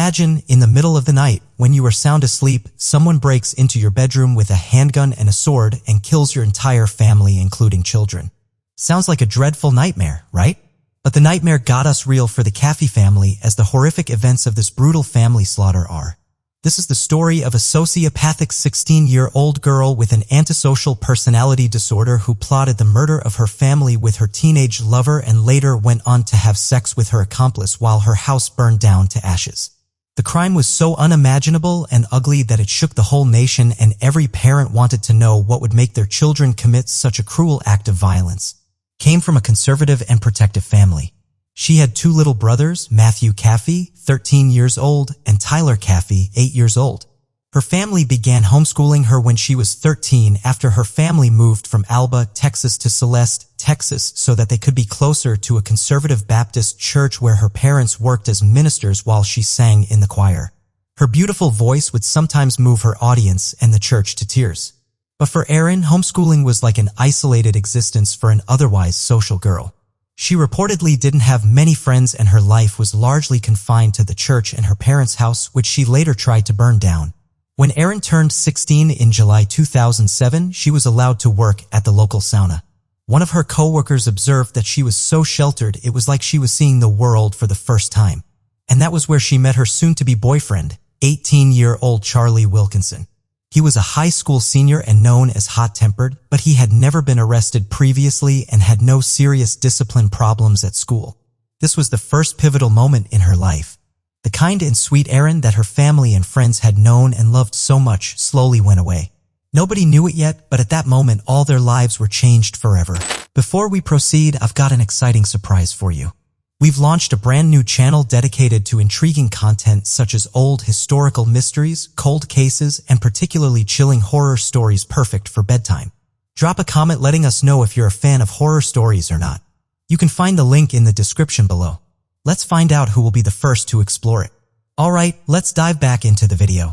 Imagine, in the middle of the night, when you are sound asleep, someone breaks into your bedroom with a handgun and a sword and kills your entire family, including children. Sounds like a dreadful nightmare, right? But the nightmare got us real for the Caffy family, as the horrific events of this brutal family slaughter are. This is the story of a sociopathic 16-year-old girl with an antisocial personality disorder who plotted the murder of her family with her teenage lover and later went on to have sex with her accomplice while her house burned down to ashes. The crime was so unimaginable and ugly that it shook the whole nation, and every parent wanted to know what would make their children commit such a cruel act of violence. Came from a conservative and protective family. She had 2 little brothers, Matthew Caffy, 13 years old, and Tyler Caffy, 8 years old. Her family began homeschooling her when she was 13 after her family moved from Alba, Texas to Celeste, Texas, so that they could be closer to a conservative Baptist church where her parents worked as ministers while she sang in the choir. Her beautiful voice would sometimes move her audience and the church to tears. But for Erin, homeschooling was like an isolated existence for an otherwise social girl. She reportedly didn't have many friends, and her life was largely confined to the church and her parents' house, which she later tried to burn down. When Erin turned 16 in July 2007, she was allowed to work at the local sauna. One of her co-workers observed that she was so sheltered it was like she was seeing the world for the first time. And that was where she met her soon-to-be boyfriend, 18-year-old Charlie Wilkinson. He was a high school senior and known as hot-tempered, but he had never been arrested previously and had no serious discipline problems at school. This was the first pivotal moment in her life. The kind and sweet Erin that her family and friends had known and loved so much slowly went away. Nobody knew it yet, but at that moment all their lives were changed forever. Before we proceed, I've got an exciting surprise for you. We've launched a brand new channel dedicated to intriguing content such as old historical mysteries, cold cases, and particularly chilling horror stories perfect for bedtime. Drop a comment letting us know if you're a fan of horror stories or not. You can find the link in the description below. Let's find out who will be the first to explore it. Alright, let's dive back into the video.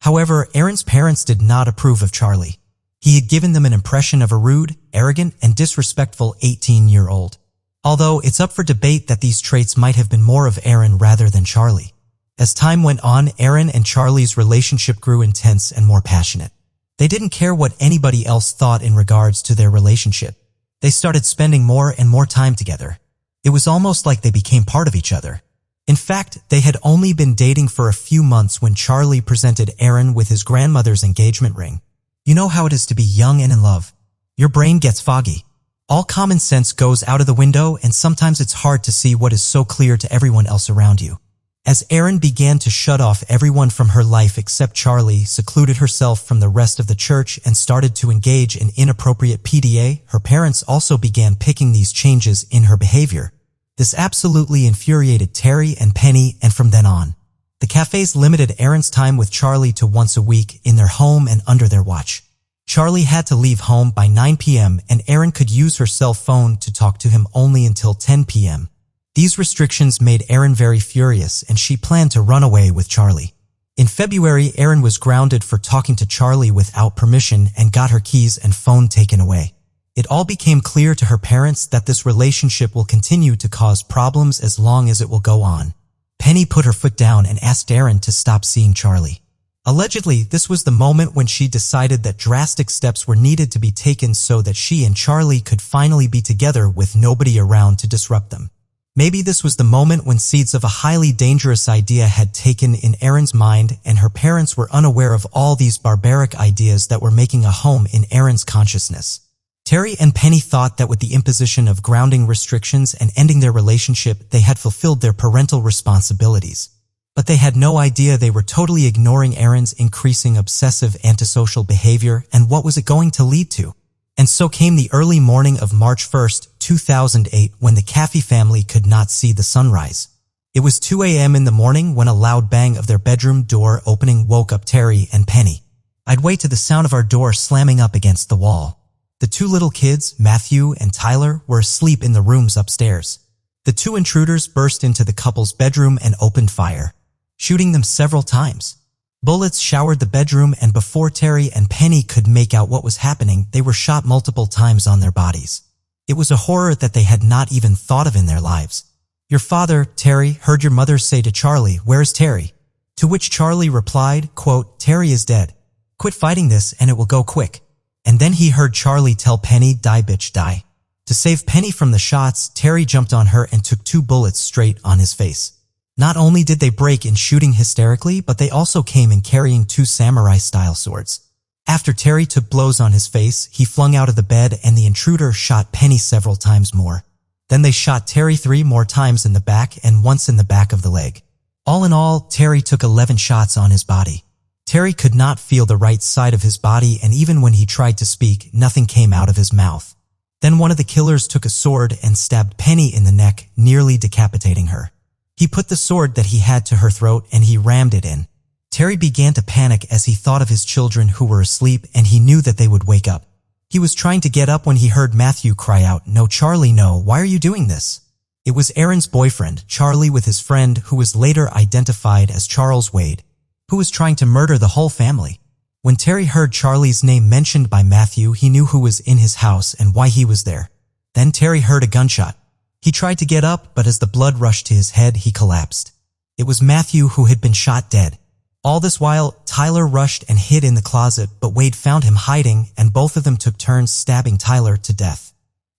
However, Erin's parents did not approve of Charlie. He had given them an impression of a rude, arrogant, and disrespectful 18-year-old. Although it's up for debate that these traits might have been more of Erin rather than Charlie. As time went on, Erin and Charlie's relationship grew intense and more passionate. They didn't care what anybody else thought in regards to their relationship. They started spending more and more time together. It was almost like they became part of each other. In fact, they had only been dating for a few months when Charlie presented Erin with his grandmother's engagement ring. You know how it is to be young and in love. Your brain gets foggy. All common sense goes out of the window, and sometimes it's hard to see what is so clear to everyone else around you. As Erin began to shut off everyone from her life except Charlie, secluded herself from the rest of the church, and started to engage in inappropriate PDA, her parents also began picking these changes in her behavior. This absolutely infuriated Terry and Penny, and from then on, the cafes limited Erin's time with Charlie to once a week in their home and under their watch. Charlie had to leave home by 9 p.m. and Erin could use her cell phone to talk to him only until 10 p.m. These restrictions made Erin very furious, and she planned to run away with Charlie. In February, Erin was grounded for talking to Charlie without permission and got her keys and phone taken away. It all became clear to her parents that this relationship will continue to cause problems as long as it will go on. Penny put her foot down and asked Erin to stop seeing Charlie. Allegedly, this was the moment when she decided that drastic steps were needed to be taken so that she and Charlie could finally be together with nobody around to disrupt them. Maybe this was the moment when seeds of a highly dangerous idea had taken in Erin's mind, and her parents were unaware of all these barbaric ideas that were making a home in Erin's consciousness. Terry and Penny thought that with the imposition of grounding restrictions and ending their relationship, they had fulfilled their parental responsibilities. But they had no idea they were totally ignoring Erin's increasing obsessive antisocial behavior and what was it going to lead to. And so came the early morning of March 1st, 2008, when the Caffy family could not see the sunrise. It was 2 a.m. in the morning when a loud bang of their bedroom door opening woke up Terry and Penny. I'd wait to the sound of our door slamming up against the wall. The 2 little kids, Matthew and Tyler, were asleep in the rooms upstairs. The 2 intruders burst into the couple's bedroom and opened fire, shooting them several times. Bullets showered the bedroom, and before Terry and Penny could make out what was happening, they were shot multiple times on their bodies. It was a horror that they had not even thought of in their lives. Your father, Terry, heard your mother say to Charlie, "Where's Terry?" To which Charlie replied, quote, "Terry is dead. Quit fighting this and it will go quick." And then he heard Charlie tell Penny, "Die bitch, die." To save Penny from the shots, Terry jumped on her and took 2 bullets straight on his face. Not only did they break in shooting hysterically, but they also came in carrying 2 samurai-style swords. After Terry took blows on his face, he flung out of the bed and the intruder shot Penny several times more. Then they shot Terry 3 more times in the back and once in the back of the leg. All in all, Terry took 11 shots on his body. Terry could not feel the right side of his body, and even when he tried to speak, nothing came out of his mouth. Then one of the killers took a sword and stabbed Penny in the neck, nearly decapitating her. He put the sword that he had to her throat and he rammed it in. Terry began to panic as he thought of his children who were asleep, and he knew that they would wake up. He was trying to get up when he heard Matthew cry out, "No, Charlie, no, why are you doing this?" It was Erin's boyfriend, Charlie, with his friend, who was later identified as Charles Wade, who was trying to murder the whole family. When Terry heard Charlie's name mentioned by Matthew, he knew who was in his house and why he was there. Then Terry heard a gunshot. He tried to get up, but as the blood rushed to his head, he collapsed. It was Matthew who had been shot dead. All this while, Tyler rushed and hid in the closet, but Wade found him hiding, and both of them took turns stabbing Tyler to death.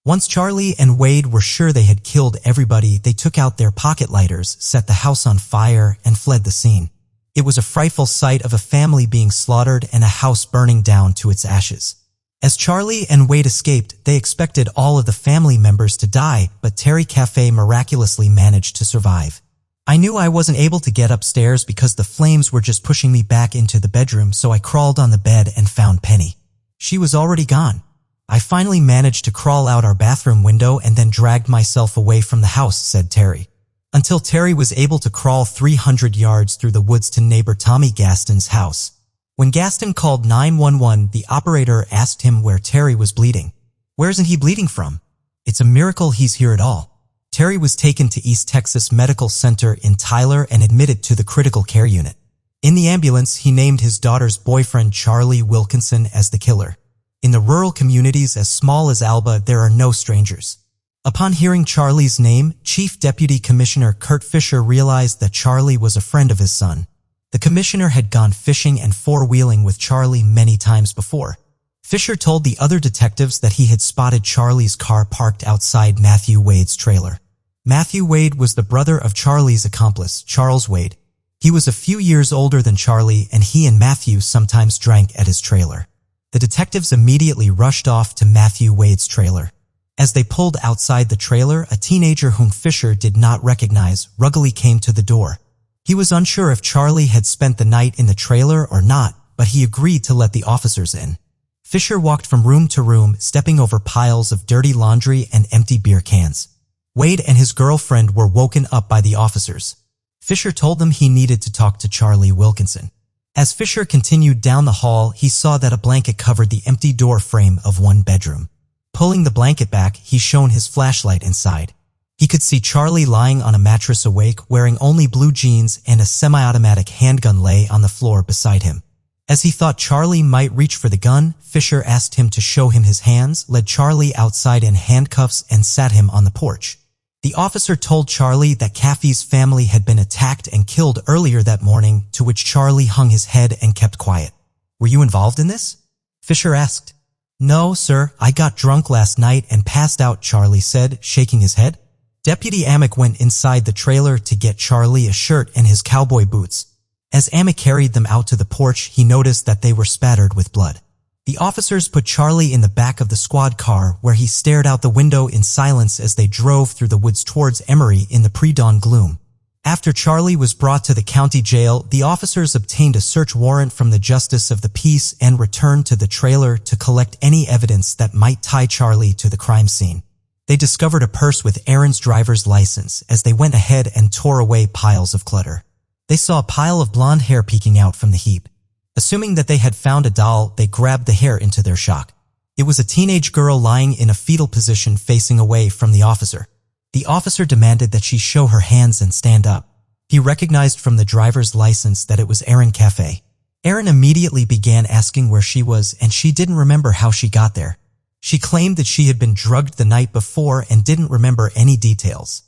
Once Charlie and Wade were sure they had killed everybody, they took out their pocket lighters, set the house on fire, and fled the scene. It was a frightful sight of a family being slaughtered and a house burning down to its ashes. As Charlie and Wade escaped, they expected all of the family members to die, but Terry Caffy miraculously managed to survive. "I knew I wasn't able to get upstairs because the flames were just pushing me back into the bedroom, so I crawled on the bed and found Penny. She was already gone. I finally managed to crawl out our bathroom window and then dragged myself away from the house," said Terry. Until Terry was able to crawl 300 yards through the woods to neighbor Tommy Gaston's house. When Gaston called 911, the operator asked him where Terry was bleeding. "Where isn't he bleeding from? It's a miracle he's here at all." Terry was taken to East Texas Medical Center in Tyler and admitted to the critical care unit. In the ambulance, he named his daughter's boyfriend Charlie Wilkinson as the killer. In the rural communities as small as Alba, there are no strangers. Upon hearing Charlie's name, Chief Deputy Commissioner Kurt Fisher realized that Charlie was a friend of his son. The commissioner had gone fishing and four-wheeling with Charlie many times before. Fisher told the other detectives that he had spotted Charlie's car parked outside Matthew Wade's trailer. Matthew Wade was the brother of Charlie's accomplice, Charles Wade. He was a few years older than Charlie, and he and Matthew sometimes drank at his trailer. The detectives immediately rushed off to Matthew Wade's trailer. As they pulled outside the trailer, a teenager whom Fisher did not recognize ruggedly came to the door. He was unsure if Charlie had spent the night in the trailer or not, but he agreed to let the officers in. Fisher walked from room to room, stepping over piles of dirty laundry and empty beer cans. Wade and his girlfriend were woken up by the officers. Fisher told them he needed to talk to Charlie Wilkinson. As Fisher continued down the hall, he saw that a blanket covered the empty door frame of one bedroom. Pulling the blanket back, he shone his flashlight inside. He could see Charlie lying on a mattress awake, wearing only blue jeans, and a semi-automatic handgun lay on the floor beside him. As he thought Charlie might reach for the gun, Fisher asked him to show him his hands, led Charlie outside in handcuffs, and sat him on the porch. The officer told Charlie that Caffy's family had been attacked and killed earlier that morning, to which Charlie hung his head and kept quiet. "Were you involved in this?" Fisher asked. "No, sir, I got drunk last night and passed out," Charlie said, shaking his head. Deputy Amick went inside the trailer to get Charlie a shirt and his cowboy boots. As Amick carried them out to the porch, he noticed that they were spattered with blood. The officers put Charlie in the back of the squad car, where he stared out the window in silence as they drove through the woods towards Emory in the pre-dawn gloom. After Charlie was brought to the county jail, the officers obtained a search warrant from the justice of the peace and returned to the trailer to collect any evidence that might tie Charlie to the crime scene. They discovered a purse with Erin's driver's license as they went ahead and tore away piles of clutter. They saw a pile of blonde hair peeking out from the heap. Assuming that they had found a doll, they grabbed the hair into their shock. It was a teenage girl lying in a fetal position facing away from the officer. The officer demanded that she show her hands and stand up. He recognized from the driver's license that it was Erin Caffy. Erin immediately began asking where she was, and she didn't remember how she got there. She claimed that she had been drugged the night before and didn't remember any details.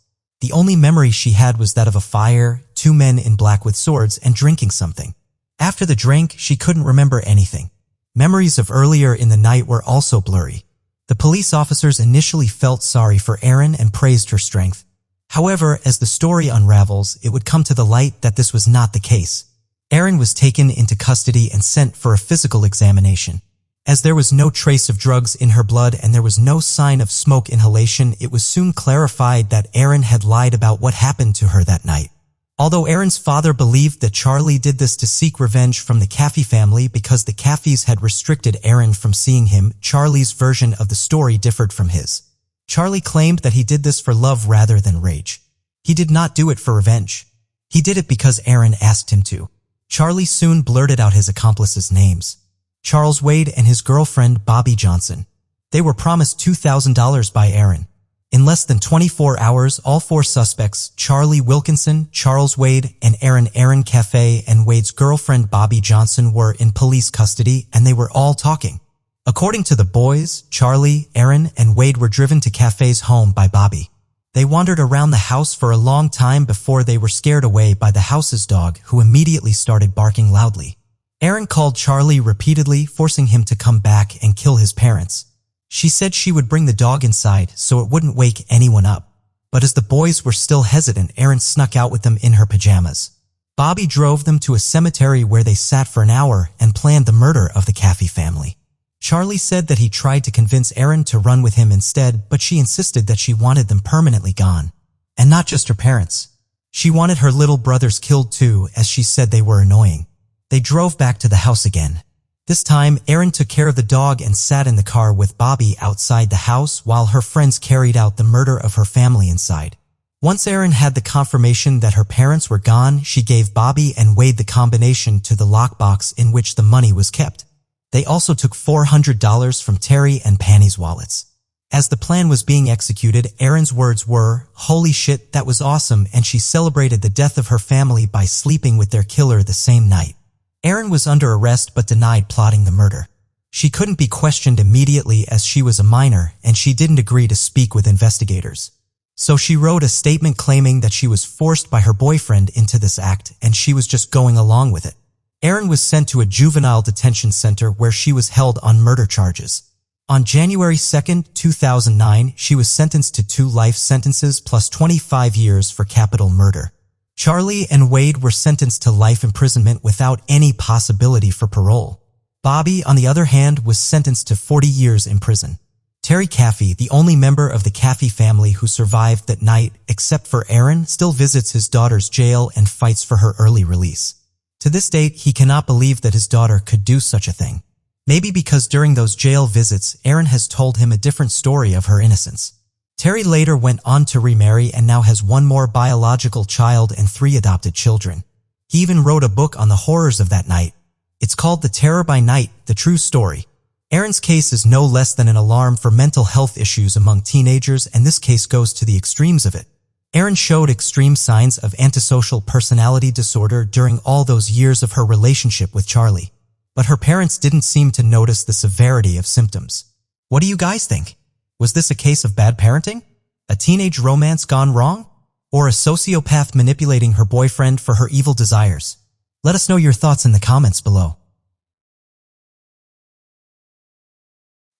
The only memory she had was that of a fire, two men in black with swords, and drinking something. After the drink, she couldn't remember anything. Memories of earlier in the night were also blurry. The police officers initially felt sorry for Erin and praised her strength. However, as the story unravels, it would come to the light that this was not the case. Erin was taken into custody and sent for a physical examination. As there was no trace of drugs in her blood and there was no sign of smoke inhalation, it was soon clarified that Erin had lied about what happened to her that night. Although Erin's father believed that Charlie did this to seek revenge from the Caffy family because the Caffys had restricted Erin from seeing him, Charlie's version of the story differed from his. Charlie claimed that he did this for love rather than rage. He did not do it for revenge. He did it because Erin asked him to. Charlie soon blurted out his accomplices' names. Charles Wade and his girlfriend Bobby Johnson. They were promised $2,000 by Erin. In less than 24 hours, all four suspects, Charlie Wilkinson, Charles Wade, and Erin Caffey and Wade's girlfriend Bobby Johnson, were in police custody, and they were all talking. According to the boys, Charlie, Erin, and Wade were driven to Caffey's home by Bobby. They wandered around the house for a long time before they were scared away by the house's dog, who immediately started barking loudly. Erin called Charlie repeatedly, forcing him to come back and kill his parents. She said she would bring the dog inside so it wouldn't wake anyone up. But as the boys were still hesitant, Erin snuck out with them in her pajamas. Bobby drove them to a cemetery where they sat for an hour and planned the murder of the Caffey family. Charlie said that he tried to convince Erin to run with him instead, but she insisted that she wanted them permanently gone. And not just her parents. She wanted her little brothers killed too, as she said they were annoying. They drove back to the house again. This time, Erin took care of the dog and sat in the car with Bobby outside the house while her friends carried out the murder of her family inside. Once Erin had the confirmation that her parents were gone, she gave Bobby and Wade the combination to the lockbox in which the money was kept. They also took $400 from Terry and Penny's wallets. As the plan was being executed, Erin's words were, "Holy shit, that was awesome," and she celebrated the death of her family by sleeping with their killer the same night. Erin was under arrest but denied plotting the murder. She couldn't be questioned immediately as she was a minor, and she didn't agree to speak with investigators. So she wrote a statement claiming that she was forced by her boyfriend into this act and she was just going along with it. Erin was sent to a juvenile detention center where she was held on murder charges. On January 2, 2009, she was sentenced to 2 life sentences plus 25 years for capital murder. Charlie and Wade were sentenced to life imprisonment without any possibility for parole. Bobby, on the other hand, was sentenced to 40 years in prison. Terry Caffy, the only member of the Caffey family who survived that night, except for Erin, still visits his daughter's jail and fights for her early release. To this date, he cannot believe that his daughter could do such a thing. Maybe because during those jail visits, Erin has told him a different story of her innocence. Terry later went on to remarry and now has 1 more biological child and 3 adopted children. He even wrote a book on the horrors of that night. It's called The Terror by Night, The True Story. Erin's case is no less than an alarm for mental health issues among teenagers, and this case goes to the extremes of it. Erin showed extreme signs of antisocial personality disorder during all those years of her relationship with Charlie. But her parents didn't seem to notice the severity of symptoms. What do you guys think? Was this a case of bad parenting? A teenage romance gone wrong? Or a sociopath manipulating her boyfriend for her evil desires? Let us know your thoughts in the comments below.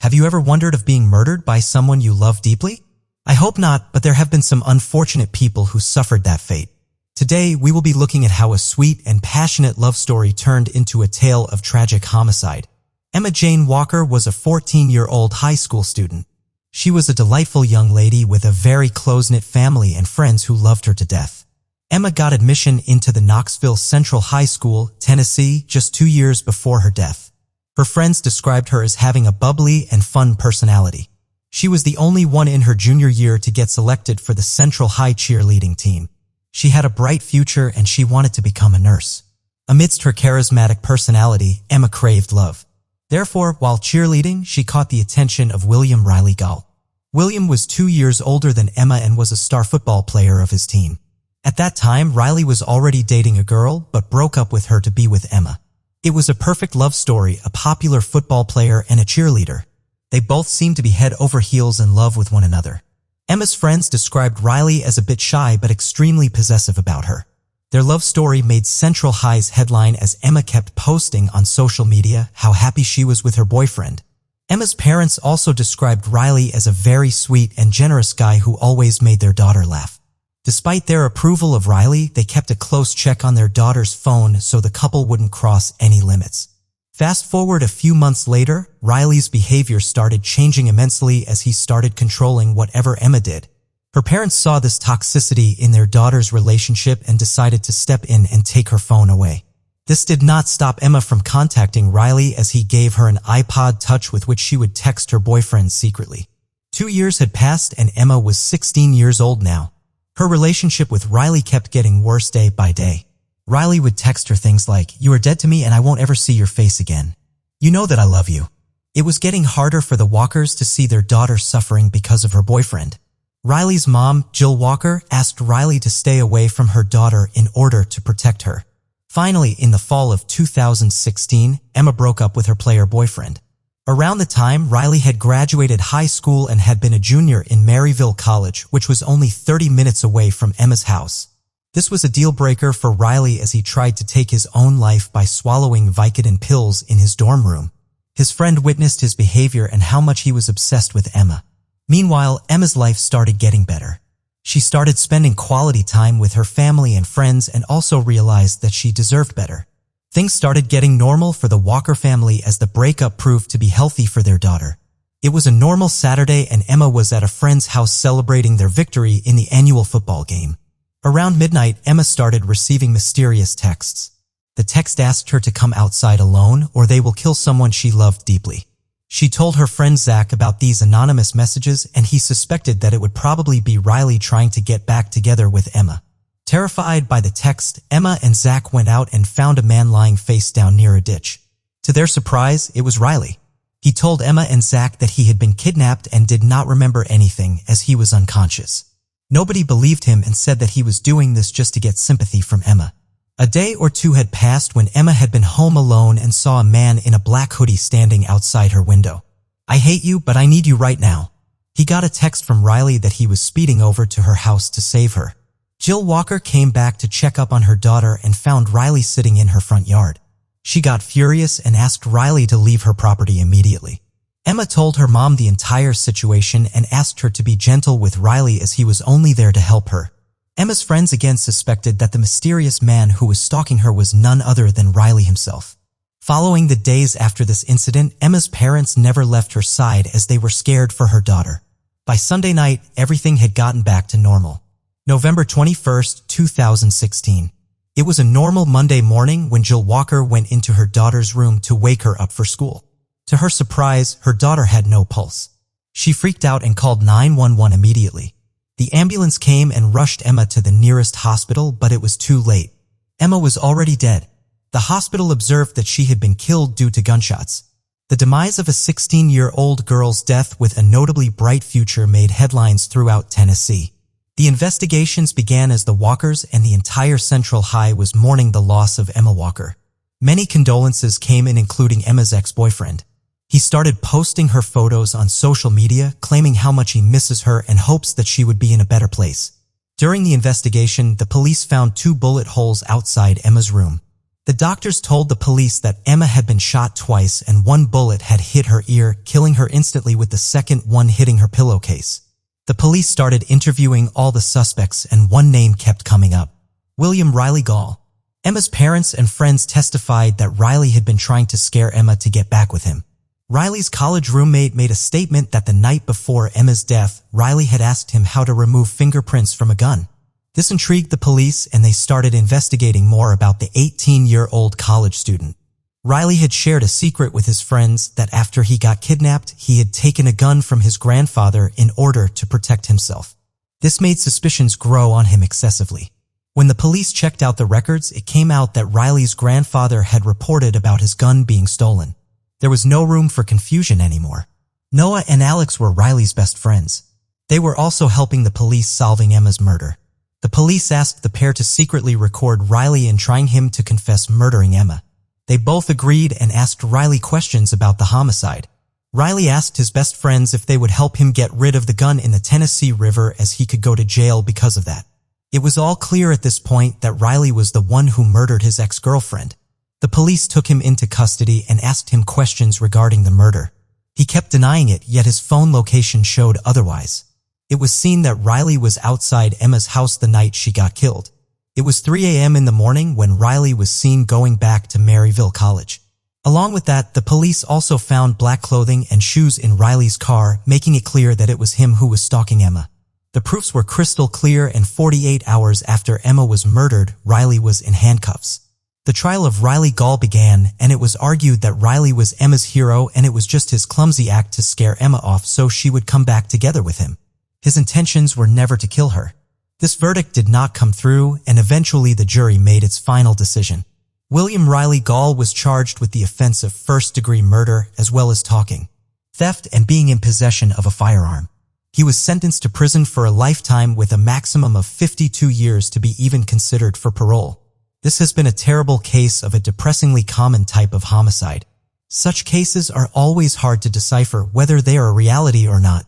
Have you ever wondered of being murdered by someone you love deeply? I hope not, but there have been some unfortunate people who suffered that fate. Today, we will be looking at how a sweet and passionate love story turned into a tale of tragic homicide. Emma Jane Walker was a 14-year-old high school student. She was a delightful young lady with a very close-knit family and friends who loved her to death. Emma got admission into the Knoxville Central High School, Tennessee, just 2 years before her death. Her friends described her as having a bubbly and fun personality. She was the only one in her junior year to get selected for the Central High cheerleading team. She had a bright future and she wanted to become a nurse. Amidst her charismatic personality, Emma craved love. Therefore, while cheerleading, she caught the attention of William Riley Gall. William was 2 years older than Emma and was a star football player of his team. At that time, Riley was already dating a girl, but broke up with her to be with Emma. It was a perfect love story, a popular football player and a cheerleader. They both seemed to be head over heels in love with one another. Emma's friends described Riley as a bit shy but extremely possessive about her. Their love story made Central High's headline as Emma kept posting on social media how happy she was with her boyfriend. Emma's parents also described Riley as a very sweet and generous guy who always made their daughter laugh. Despite their approval of Riley, they kept a close check on their daughter's phone so the couple wouldn't cross any limits. Fast forward a few months later, Riley's behavior started changing immensely as he started controlling whatever Emma did. Her parents saw this toxicity in their daughter's relationship and decided to step in and take her phone away. This did not stop Emma from contacting Riley as he gave her an iPod Touch with which she would text her boyfriend secretly. 2 years had passed and Emma was 16 years old now. Her relationship with Riley kept getting worse day by day. Riley would text her things like, "You are dead to me and I won't ever see your face again. You know that I love you." It was getting harder for the Walkers to see their daughter suffering because of her boyfriend. Riley's mom, Jill Walker, asked Riley to stay away from her daughter in order to protect her. Finally, in the fall of 2016, Emma broke up with her player boyfriend. Around the time, Riley had graduated high school and had been a junior in Maryville College, which was only 30 minutes away from Emma's house. This was a deal-breaker for Riley as he tried to take his own life by swallowing Vicodin pills in his dorm room. His friend witnessed his behavior and how much he was obsessed with Emma. Meanwhile, Emma's life started getting better. She started spending quality time with her family and friends and also realized that she deserved better. Things started getting normal for the Walker family as the breakup proved to be healthy for their daughter. It was a normal Saturday and Emma was at a friend's house celebrating their victory in the annual football game. Around midnight, Emma started receiving mysterious texts. The text asked her to come outside alone or they will kill someone she loved deeply. She told her friend Zach about these anonymous messages and he suspected that it would probably be Riley trying to get back together with Emma. Terrified by the text, Emma and Zach went out and found a man lying face down near a ditch. To their surprise, it was Riley. He told Emma and Zach that he had been kidnapped and did not remember anything as he was unconscious. Nobody believed him and said that he was doing this just to get sympathy from Emma. A day or two had passed when Emma had been home alone and saw a man in a black hoodie standing outside her window. "I hate you, but I need you right now." He got a text from Riley that he was speeding over to her house to save her. Jill Walker came back to check up on her daughter and found Riley sitting in her front yard. She got furious and asked Riley to leave her property immediately. Emma told her mom the entire situation and asked her to be gentle with Riley as he was only there to help her. Emma's friends again suspected that the mysterious man who was stalking her was none other than Riley himself. Following the days after this incident, Emma's parents never left her side as they were scared for her daughter. By Sunday night, everything had gotten back to normal. November 21st, 2016. It was a normal Monday morning when Jill Walker went into her daughter's room to wake her up for school. To her surprise, her daughter had no pulse. She freaked out and called 911 immediately. The ambulance came and rushed Emma to the nearest hospital, but it was too late. Emma was already dead. The hospital observed that she had been killed due to gunshots. The demise of a 16-year-old girl's death with a notably bright future made headlines throughout Tennessee. The investigations began as the Walkers and the entire Central High was mourning the loss of Emma Walker. Many condolences came in, including Emma's ex-boyfriend. He started posting her photos on social media, claiming how much he misses her and hopes that she would be in a better place. During the investigation, the police found 2 bullet holes outside Emma's room. The doctors told the police that Emma had been shot twice and 1 bullet had hit her ear, killing her instantly with the second one hitting her pillowcase. The police started interviewing all the suspects and one name kept coming up: William Riley Gall. Emma's parents and friends testified that Riley had been trying to scare Emma to get back with him. Riley's college roommate made a statement that the night before Emma's death, Riley had asked him how to remove fingerprints from a gun. This intrigued the police and they started investigating more about the 18-year-old college student. Riley had shared a secret with his friends that after he got kidnapped, he had taken a gun from his grandfather in order to protect himself. This made suspicions grow on him excessively. When the police checked out the records, it came out that Riley's grandfather had reported about his gun being stolen. There was no room for confusion anymore. Noah and Alex were Riley's best friends. They were also helping the police solving Emma's murder. The police asked the pair to secretly record Riley and trying him to confess murdering Emma. They both agreed and asked Riley questions about the homicide. Riley asked his best friends if they would help him get rid of the gun in the Tennessee River as he could go to jail because of that. It was all clear at this point that Riley was the one who murdered his ex-girlfriend. The police took him into custody and asked him questions regarding the murder. He kept denying it, yet his phone location showed otherwise. It was seen that Riley was outside Emma's house the night she got killed. It was 3 a.m. in the morning when Riley was seen going back to Maryville College. Along with that, the police also found black clothing and shoes in Riley's car, making it clear that it was him who was stalking Emma. The proofs were crystal clear, and 48 hours after Emma was murdered, Riley was in handcuffs. The trial of Riley Gall began, and it was argued that Riley was Emma's hero and it was just his clumsy act to scare Emma off so she would come back together with him. His intentions were never to kill her. This verdict did not come through, and eventually the jury made its final decision. William Riley Gall was charged with the offense of first-degree murder as well as talking, theft, and being in possession of a firearm. He was sentenced to prison for a lifetime with a maximum of 52 years to be even considered for parole. This has been a terrible case of a depressingly common type of homicide. Such cases are always hard to decipher whether they are a reality or not.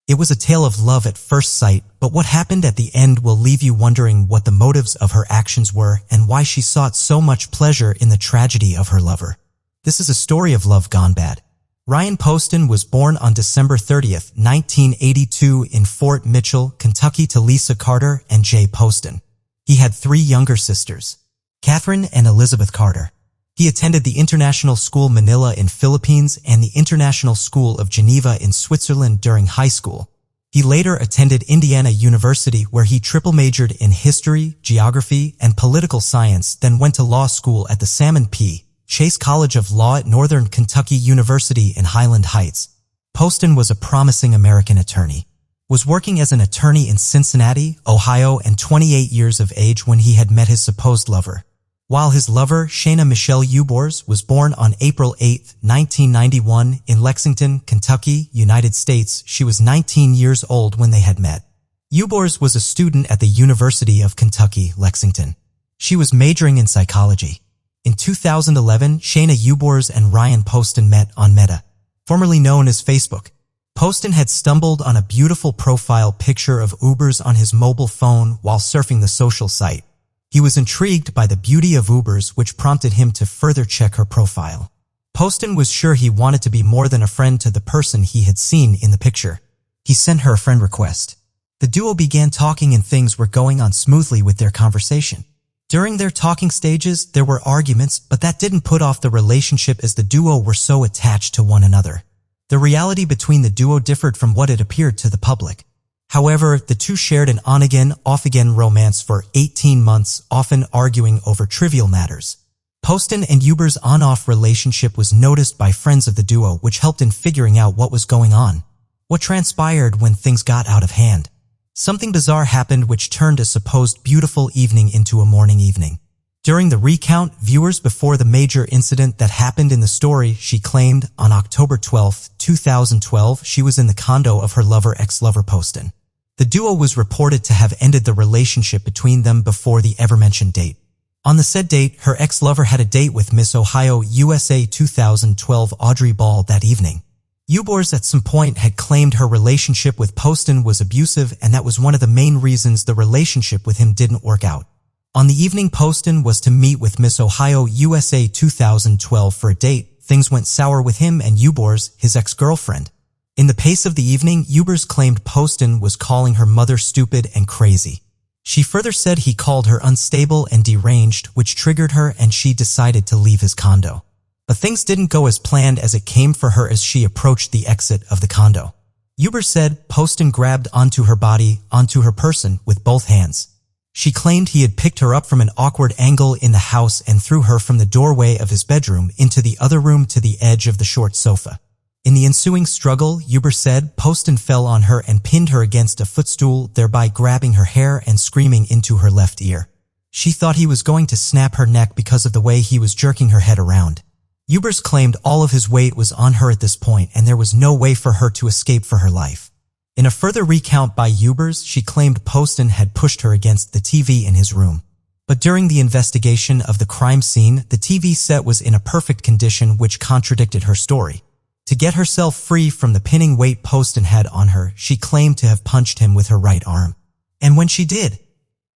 It was a tale of love at first sight, but what happened at the end will leave you wondering what the motives of her actions were and why she sought so much pleasure in the tragedy of her lover. This is a story of love gone bad. Ryan Poston was born on December 30th, 1982 in Fort Mitchell, Kentucky to Lisa Carter and Jay Poston. He had 3 younger sisters, Catherine and Elisabeth Carter. He attended the International School Manila in Philippines and the International School of Geneva in Switzerland during high school. He later attended Indiana University where he triple majored in history, geography, and political science, then went to law school at the Salmon P. Chase College of Law at Northern Kentucky University in Highland Heights. Poston was a promising American attorney, was working as an attorney in Cincinnati, Ohio, and 28 years of age when he had met his supposed lover. While his lover, Shaina Michelle Ubor, was born on April 8, 1991 in Lexington, Kentucky, United States, she was 19 years old when they had met. Ubor was a student at the University of Kentucky, Lexington. She was majoring in psychology. In 2011, Shaina Ubor and Ryan Poston met on Meta, formerly known as Facebook. Poston had stumbled on a beautiful profile picture of Ubor on his mobile phone while surfing the social site. He was intrigued by the beauty of Ubor, which prompted him to further check her profile. Poston was sure he wanted to be more than a friend to the person he had seen in the picture. He sent her a friend request. The duo began talking and things were going on smoothly with their conversation. During their talking stages, there were arguments, but that didn't put off the relationship as the duo were so attached to one another. The reality between the duo differed from what it appeared to the public. However, the two shared an on-again, off-again romance for 18 months, often arguing over trivial matters. Poston and Ubor's on-off relationship was noticed by friends of the duo, which helped in figuring out what was going on. What transpired when things got out of hand? Something bizarre happened which turned a supposed beautiful evening into a mourning evening. During the recount, viewers before the major incident that happened in the story, she claimed on October 12, 2012, she was in the condo of her lover ex-lover Poston. The duo was reported to have ended the relationship between them before the ever-mentioned date. On the said date, her ex-lover had a date with Miss Ohio USA 2012 Audrey Ball that evening. Ubor at some point had claimed her relationship with Poston was abusive, and that was one of the main reasons the relationship with him didn't work out. On the evening Poston was to meet with Miss Ohio USA 2012 for a date, things went sour with him and Ubor, his ex-girlfriend. In the pace of the evening, Ubor claimed Poston was calling her mother stupid and crazy. She further said he called her unstable and deranged, which triggered her and she decided to leave his condo. But things didn't go as planned as it came for her as she approached the exit of the condo. Ubor said Poston grabbed onto her body, onto her person, with both hands. She claimed he had picked her up from an awkward angle in the house and threw her from the doorway of his bedroom into the other room to the edge of the short sofa. In the ensuing struggle, Ubor said Poston fell on her and pinned her against a footstool, thereby grabbing her hair and screaming into her left ear. She thought he was going to snap her neck because of the way he was jerking her head around. Ubor claimed all of his weight was on her at this point and there was no way for her to escape for her life. In a further recount by Ubor, she claimed Poston had pushed her against the TV in his room. But during the investigation of the crime scene, the TV set was in a perfect condition, which contradicted her story. To get herself free from the pinning weight Poston had on her, she claimed to have punched him with her right arm. And when she did,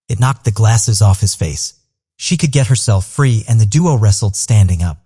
it knocked the glasses off his face. She could get herself free, and the duo wrestled standing up.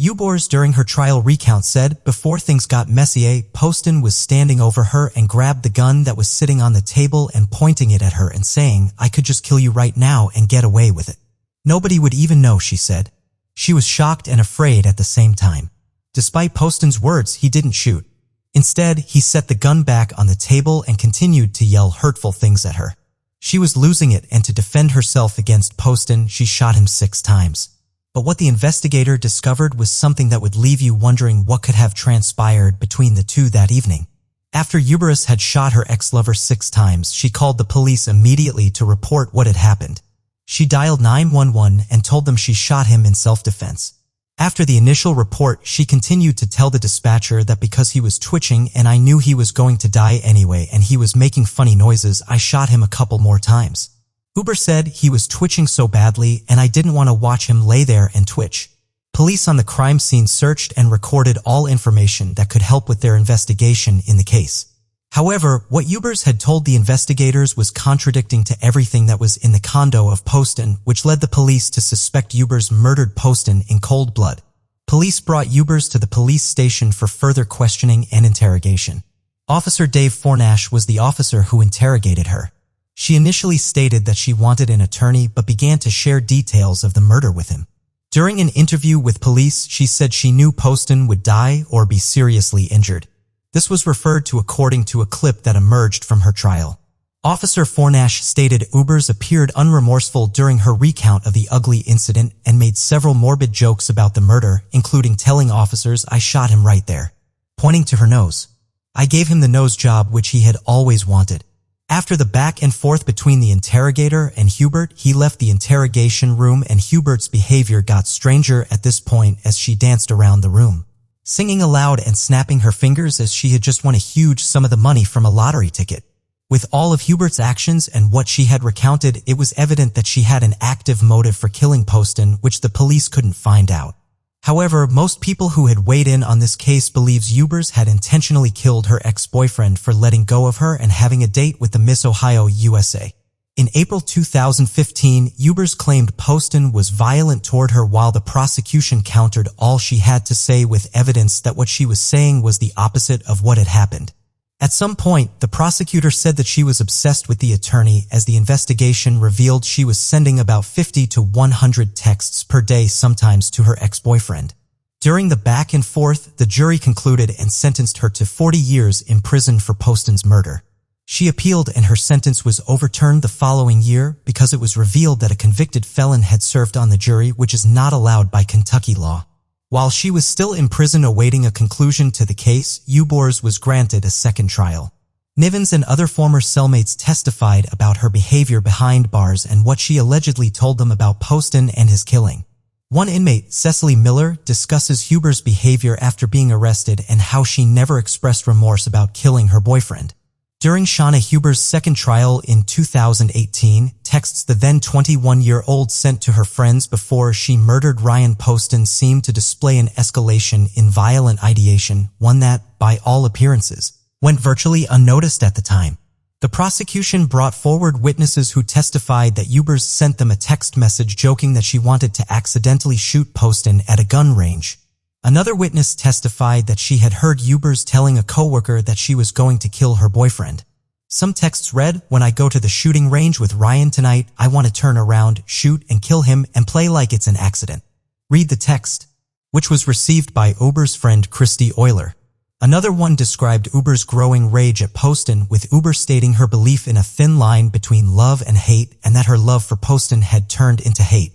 Ubor, during her trial recount, said, "Before things got messy, Poston was standing over her and grabbed the gun that was sitting on the table and pointing it at her and saying, 'I could just kill you right now and get away with it. Nobody would even know,' she said. She was shocked and afraid at the same time. Despite Poston's words, he didn't shoot. Instead, he set the gun back on the table and continued to yell hurtful things at her. She was losing it, and to defend herself against Poston, she shot him 6 times. But what the investigator discovered was something that would leave you wondering what could have transpired between the two that evening. After Ubor had shot her ex-lover 6 times, she called the police immediately to report what had happened. She dialed 911 and told them she shot him in self-defense. After the initial report, she continued to tell the dispatcher that because he was twitching and I knew he was going to die anyway and he was making funny noises, I shot him a couple more times. Ubor said he was twitching so badly and I didn't want to watch him lay there and twitch. Police on the crime scene searched and recorded all information that could help with their investigation in the case. However, what Ubor had told the investigators was contradicting to everything that was in the condo of Poston, which led the police to suspect Ubor murdered Poston in cold blood. Police brought Ubor to the police station for further questioning and interrogation. Officer Dave Fornash was the officer who interrogated her. She initially stated that she wanted an attorney but began to share details of the murder with him. During an interview with police, she said she knew Poston would die or be seriously injured. This was referred to according to a clip that emerged from her trial. Officer Fornash stated Ubor appeared unremorseful during her recount of the ugly incident and made several morbid jokes about the murder, including telling officers, "I shot him right there," pointing to her nose. "I gave him the nose job which he had always wanted." After the back and forth between the interrogator and Ubor, he left the interrogation room and Ubor's behavior got stranger at this point as she danced around the room, singing aloud and snapping her fingers as she had just won a huge sum of the money from a lottery ticket. With all of Ubor's actions and what she had recounted, it was evident that she had an active motive for killing Poston, which the police couldn't find out. However, most people who had weighed in on this case believes Ubor had intentionally killed her ex-boyfriend for letting go of her and having a date with the Miss Ohio USA. In April 2015, Ubor claimed Poston was violent toward her while the prosecution countered all she had to say with evidence that what she was saying was the opposite of what had happened. At some point, the prosecutor said that she was obsessed with the attorney as the investigation revealed she was sending about 50 to 100 texts per day, sometimes to her ex-boyfriend. During the back and forth, the jury concluded and sentenced her to 40 years in prison for Poston's murder. She appealed and her sentence was overturned the following year because it was revealed that a convicted felon had served on the jury, which is not allowed by Kentucky law. While she was still in prison awaiting a conclusion to the case, Ubor was granted a second trial. Nivens and other former cellmates testified about her behavior behind bars and what she allegedly told them about Poston and his killing. One inmate, Cecily Miller, discusses Ubor's behavior after being arrested and how she never expressed remorse about killing her boyfriend. During Shaina Ubor's second trial in 2018, texts the then 21-year-old sent to her friends before she murdered Ryan Poston seemed to display an escalation in violent ideation, one that, by all appearances, went virtually unnoticed at the time. The prosecution brought forward witnesses who testified that Ubor sent them a text message joking that she wanted to accidentally shoot Poston at a gun range. Another witness testified that she had heard Ubor telling a coworker that she was going to kill her boyfriend. Some texts read, "When I go to the shooting range with Ryan tonight, I want to turn around, shoot, and kill him and play like it's an accident. Read the text," which was received by Ubor's friend Christy Euler. Another one described Ubor's growing rage at Poston, with Ubor stating her belief in a thin line between love and hate and that her love for Poston had turned into hate.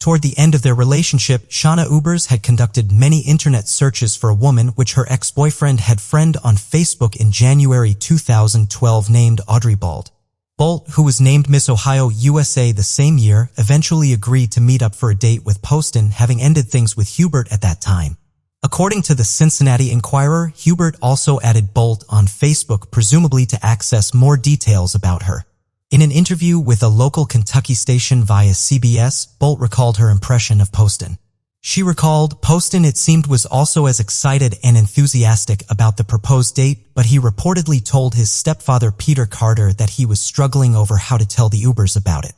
Toward the end of their relationship, Shaina Ubor had conducted many internet searches for a woman which her ex-boyfriend had friend on Facebook in January 2012 named Audrey Bolt. Bolt, who was named Miss Ohio USA the same year, eventually agreed to meet up for a date with Poston, having ended things with Ubor at that time. According to the Cincinnati Enquirer, Ubor also added Bolt on Facebook, presumably to access more details about her. In an interview with a local Kentucky station via CBS, Bolt recalled her impression of Poston. She recalled, Poston, it seemed, was also as excited and enthusiastic about the proposed date, but he reportedly told his stepfather Peter Carter that he was struggling over how to tell the Ubers about it,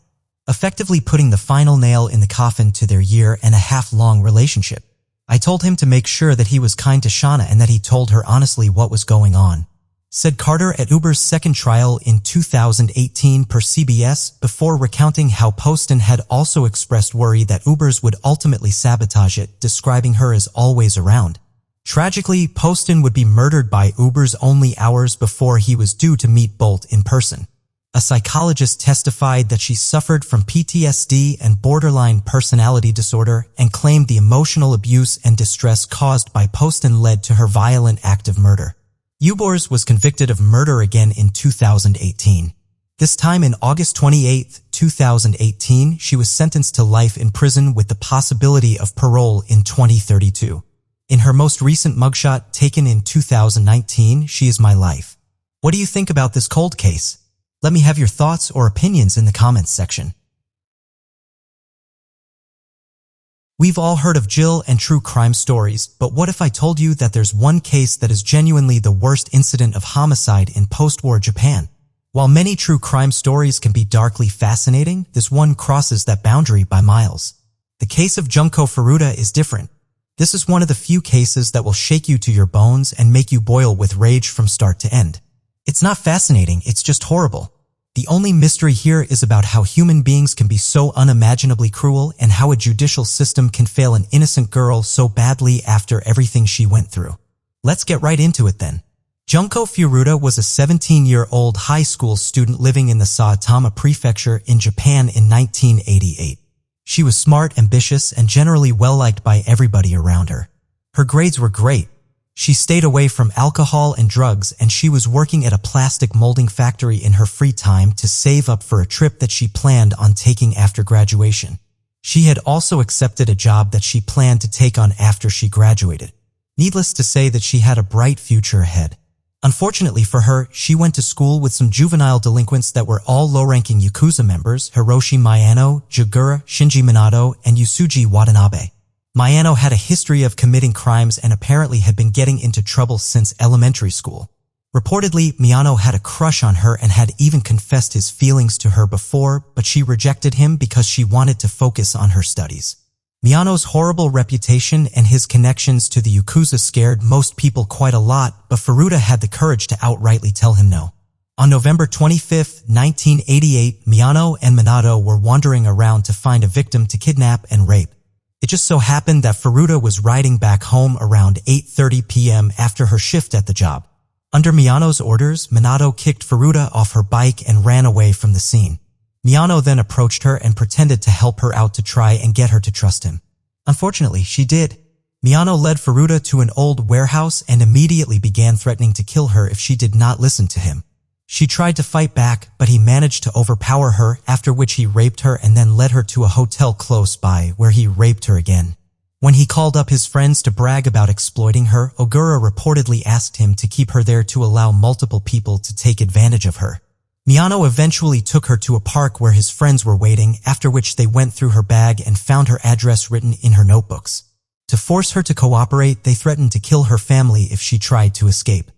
effectively putting the final nail in the coffin to their year-and-a-half-long relationship. I told him to make sure that he was kind to Shaina and that he told her honestly what was going on, said Carter at Uber's second trial in 2018 per CBS, before recounting how Poston had also expressed worry that Ubers would ultimately sabotage it, describing her as always around. Tragically, Poston would be murdered by Ubers only hours before he was due to meet Bolt in person. A psychologist testified that she suffered from PTSD and borderline personality disorder and claimed the emotional abuse and distress caused by Poston led to her violent act of murder. Ubor was convicted of murder again in 2018. This time in August 28, 2018, she was sentenced to life in prison with the possibility of parole in 2032. In her most recent mugshot taken in 2019, she is my life. What do you think about this cold case? Let me have your thoughts or opinions in the comments section. We've all heard of Jill and true crime stories, but what if I told you that there's one case that is genuinely the worst incident of homicide in post-war Japan? While many true crime stories can be darkly fascinating, this one crosses that boundary by miles. The case of Junko Furuta is different. This is one of the few cases that will shake you to your bones and make you boil with rage from start to end. It's not fascinating, it's just horrible. The only mystery here is about how human beings can be so unimaginably cruel and how a judicial system can fail an innocent girl so badly after everything she went through. Let's get right into it then. Junko Furuta was a 17-year-old high school student living in the Saitama Prefecture in Japan in 1988. She was smart, ambitious, and generally well-liked by everybody around her. Her grades were great. She stayed away from alcohol and drugs, and she was working at a plastic molding factory in her free time to save up for a trip that she planned on taking after graduation. She had also accepted a job that she planned to take on after she graduated. Needless to say that she had a bright future ahead. Unfortunately for her, she went to school with some juvenile delinquents that were all low-ranking Yakuza members: Hiroshi Miyano, Gebara, Shinji Minato, and Yusuji Watanabe. Miyano had a history of committing crimes and apparently had been getting into trouble since elementary school. Reportedly, Miyano had a crush on her and had even confessed his feelings to her before, but she rejected him because she wanted to focus on her studies. Miyano's horrible reputation and his connections to the Yakuza scared most people quite a lot, but Furuta had the courage to outrightly tell him no. On November 25, 1988, Miyano and Minato were wandering around to find a victim to kidnap and rape. It just so happened that Furuta was riding back home around 8:30 p.m. after her shift at the job. Under Miyano's orders, Minato kicked Furuta off her bike and ran away from the scene. Miyano then approached her and pretended to help her out to try and get her to trust him. Unfortunately, she did. Miyano led Furuta to an old warehouse and immediately began threatening to kill her if she did not listen to him. She tried to fight back, but he managed to overpower her, after which he raped her and then led her to a hotel close by, where he raped her again. When he called up his friends to brag about exploiting her, Ogura reportedly asked him to keep her there to allow multiple people to take advantage of her. Miyano eventually took her to a park where his friends were waiting, after which they went through her bag and found her address written in her notebooks. To force her to cooperate, they threatened to kill her family if she tried to escape.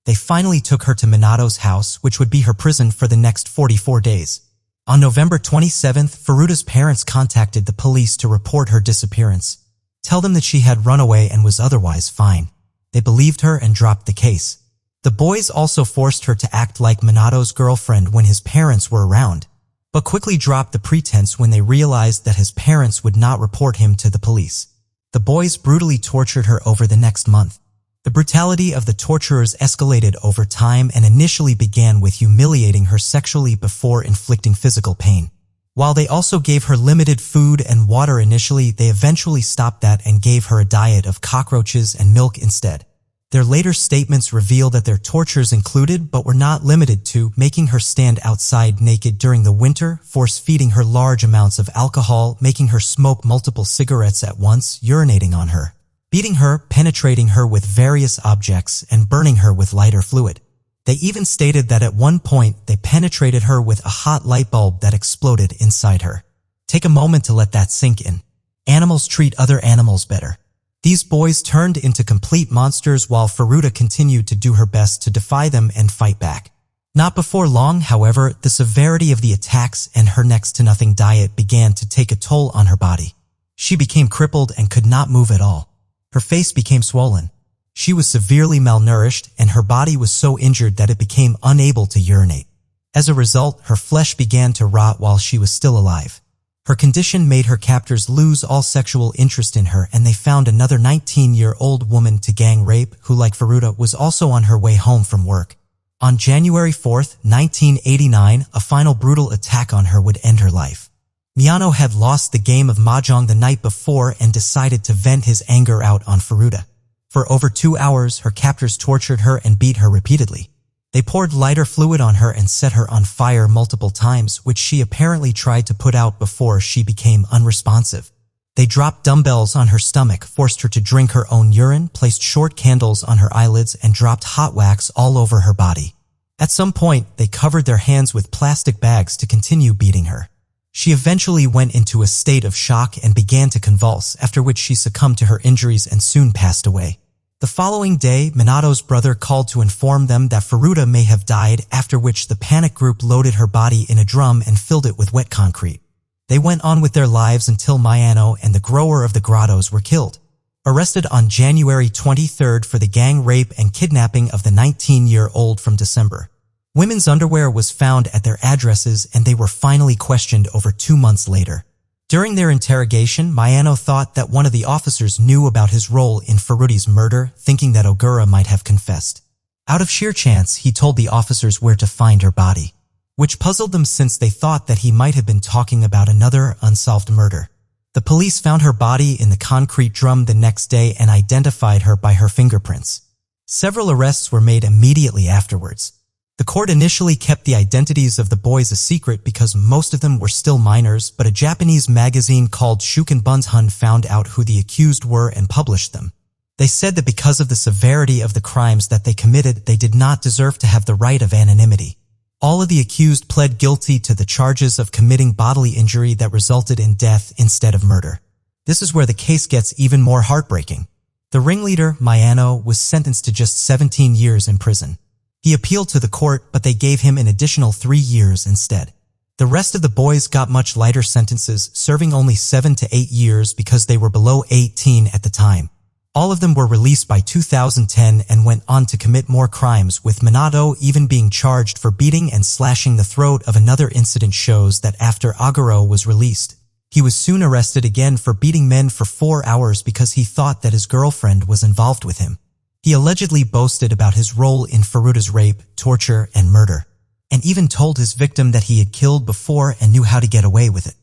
They finally took her to Minato's house, which would be her prison for the next 44 days. On November 27th, Furuta's parents contacted the police to report her disappearance. Tell them that she had run away and was otherwise fine. They believed her and dropped the case. The boys also forced her to act like Minato's girlfriend when his parents were around, but quickly dropped the pretense when they realized that his parents would not report him to the police. The boys brutally tortured her over the next month. The brutality of the torturers escalated over time and initially began with humiliating her sexually before inflicting physical pain. While they also gave her limited food and water initially, they eventually stopped that and gave her a diet of cockroaches and milk instead. Their later statements reveal that their tortures included, but were not limited to, making her stand outside naked during the winter, force-feeding her large amounts of alcohol, making her smoke multiple cigarettes at once, urinating on her, beating her, penetrating her with various objects, and burning her with lighter fluid. They even stated that at one point they penetrated her with a hot light bulb that exploded inside her. Take a moment to let that sink in. Animals treat other animals better. These boys turned into complete monsters while Furuta continued to do her best to defy them and fight back. Not before long, however, the severity of the attacks and her next-to-nothing diet began to take a toll on her body. She became crippled and could not move at all. Her face became swollen. She was severely malnourished and her body was so injured that it became unable to urinate. As a result, her flesh began to rot while she was still alive. Her condition made her captors lose all sexual interest in her, and they found another 19-year-old woman to gang rape who, like Furuta, was also on her way home from work. On January 4th, 1989, a final brutal attack on her would end her life. Miyano had lost the game of mahjong the night before and decided to vent his anger out on Furuta. For over 2 hours, her captors tortured her and beat her repeatedly. They poured lighter fluid on her and set her on fire multiple times, which she apparently tried to put out before she became unresponsive. They dropped dumbbells on her stomach, forced her to drink her own urine, placed short candles on her eyelids, and dropped hot wax all over her body. At some point, they covered their hands with plastic bags to continue beating her. She eventually went into a state of shock and began to convulse, after which she succumbed to her injuries and soon passed away. The following day, Minato's brother called to inform them that Furuta may have died, after which the panic group loaded her body in a drum and filled it with wet concrete. They went on with their lives until Miyano and the grower of the grottos were killed. Arrested on January 23rd for the gang rape and kidnapping of the 19-year-old from December. Women's underwear was found at their addresses and they were finally questioned over 2 months later. During their interrogation, Miyano thought that one of the officers knew about his role in Furuta's murder, thinking that Ogura might have confessed. Out of sheer chance, he told the officers where to find her body, which puzzled them since they thought that he might have been talking about another unsolved murder. The police found her body in the concrete drum the next day and identified her by her fingerprints. Several arrests were made immediately afterwards. The court initially kept the identities of the boys a secret because most of them were still minors, but a Japanese magazine called Shuken Bunshun found out who the accused were and published them. They said that because of the severity of the crimes that they committed, they did not deserve to have the right of anonymity. All of the accused pled guilty to the charges of committing bodily injury that resulted in death instead of murder. This is where the case gets even more heartbreaking. The ringleader, Miyano, was sentenced to just 17 years in prison. He appealed to the court, but they gave him an additional 3 years instead. The rest of the boys got much lighter sentences, serving only 7 to 8 years because they were below 18 at the time. All of them were released by 2010 and went on to commit more crimes, with Minato even being charged for beating and slashing the throat of another incident. Shows that after Aguro was released, he was soon arrested again for beating men for 4 hours because he thought that his girlfriend was involved with him. He allegedly boasted about his role in Furuta's rape, torture, and murder, and even told his victim that he had killed before and knew how to get away with it.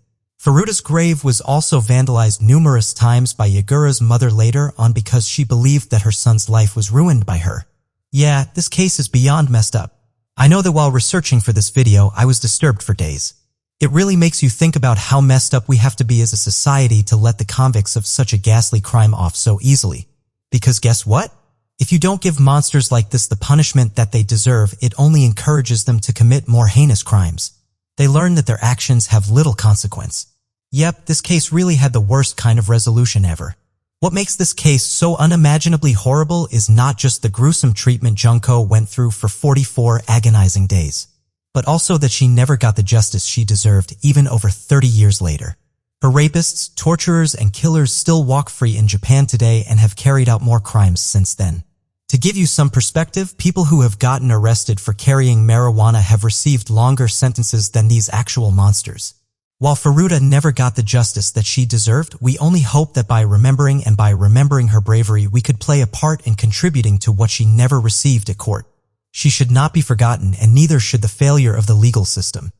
Furuta's grave was also vandalized numerous times by Yagura's mother later on because she believed that her son's life was ruined by her. Yeah, this case is beyond messed up. I know that while researching for this video, I was disturbed for days. It really makes you think about how messed up we have to be as a society to let the convicts of such a ghastly crime off so easily. Because guess what? If you don't give monsters like this the punishment that they deserve, it only encourages them to commit more heinous crimes. They learn that their actions have little consequence. Yep, this case really had the worst kind of resolution ever. What makes this case so unimaginably horrible is not just the gruesome treatment Junko went through for 44 agonizing days, but also that she never got the justice she deserved even over 30 years later. Her rapists, torturers, and killers still walk free in Japan today and have carried out more crimes since then. To give you some perspective, people who have gotten arrested for carrying marijuana have received longer sentences than these actual monsters. While Furuta never got the justice that she deserved, we only hope that by remembering her bravery, we could play a part in contributing to what she never received at court. She should not be forgotten, and neither should the failure of the legal system.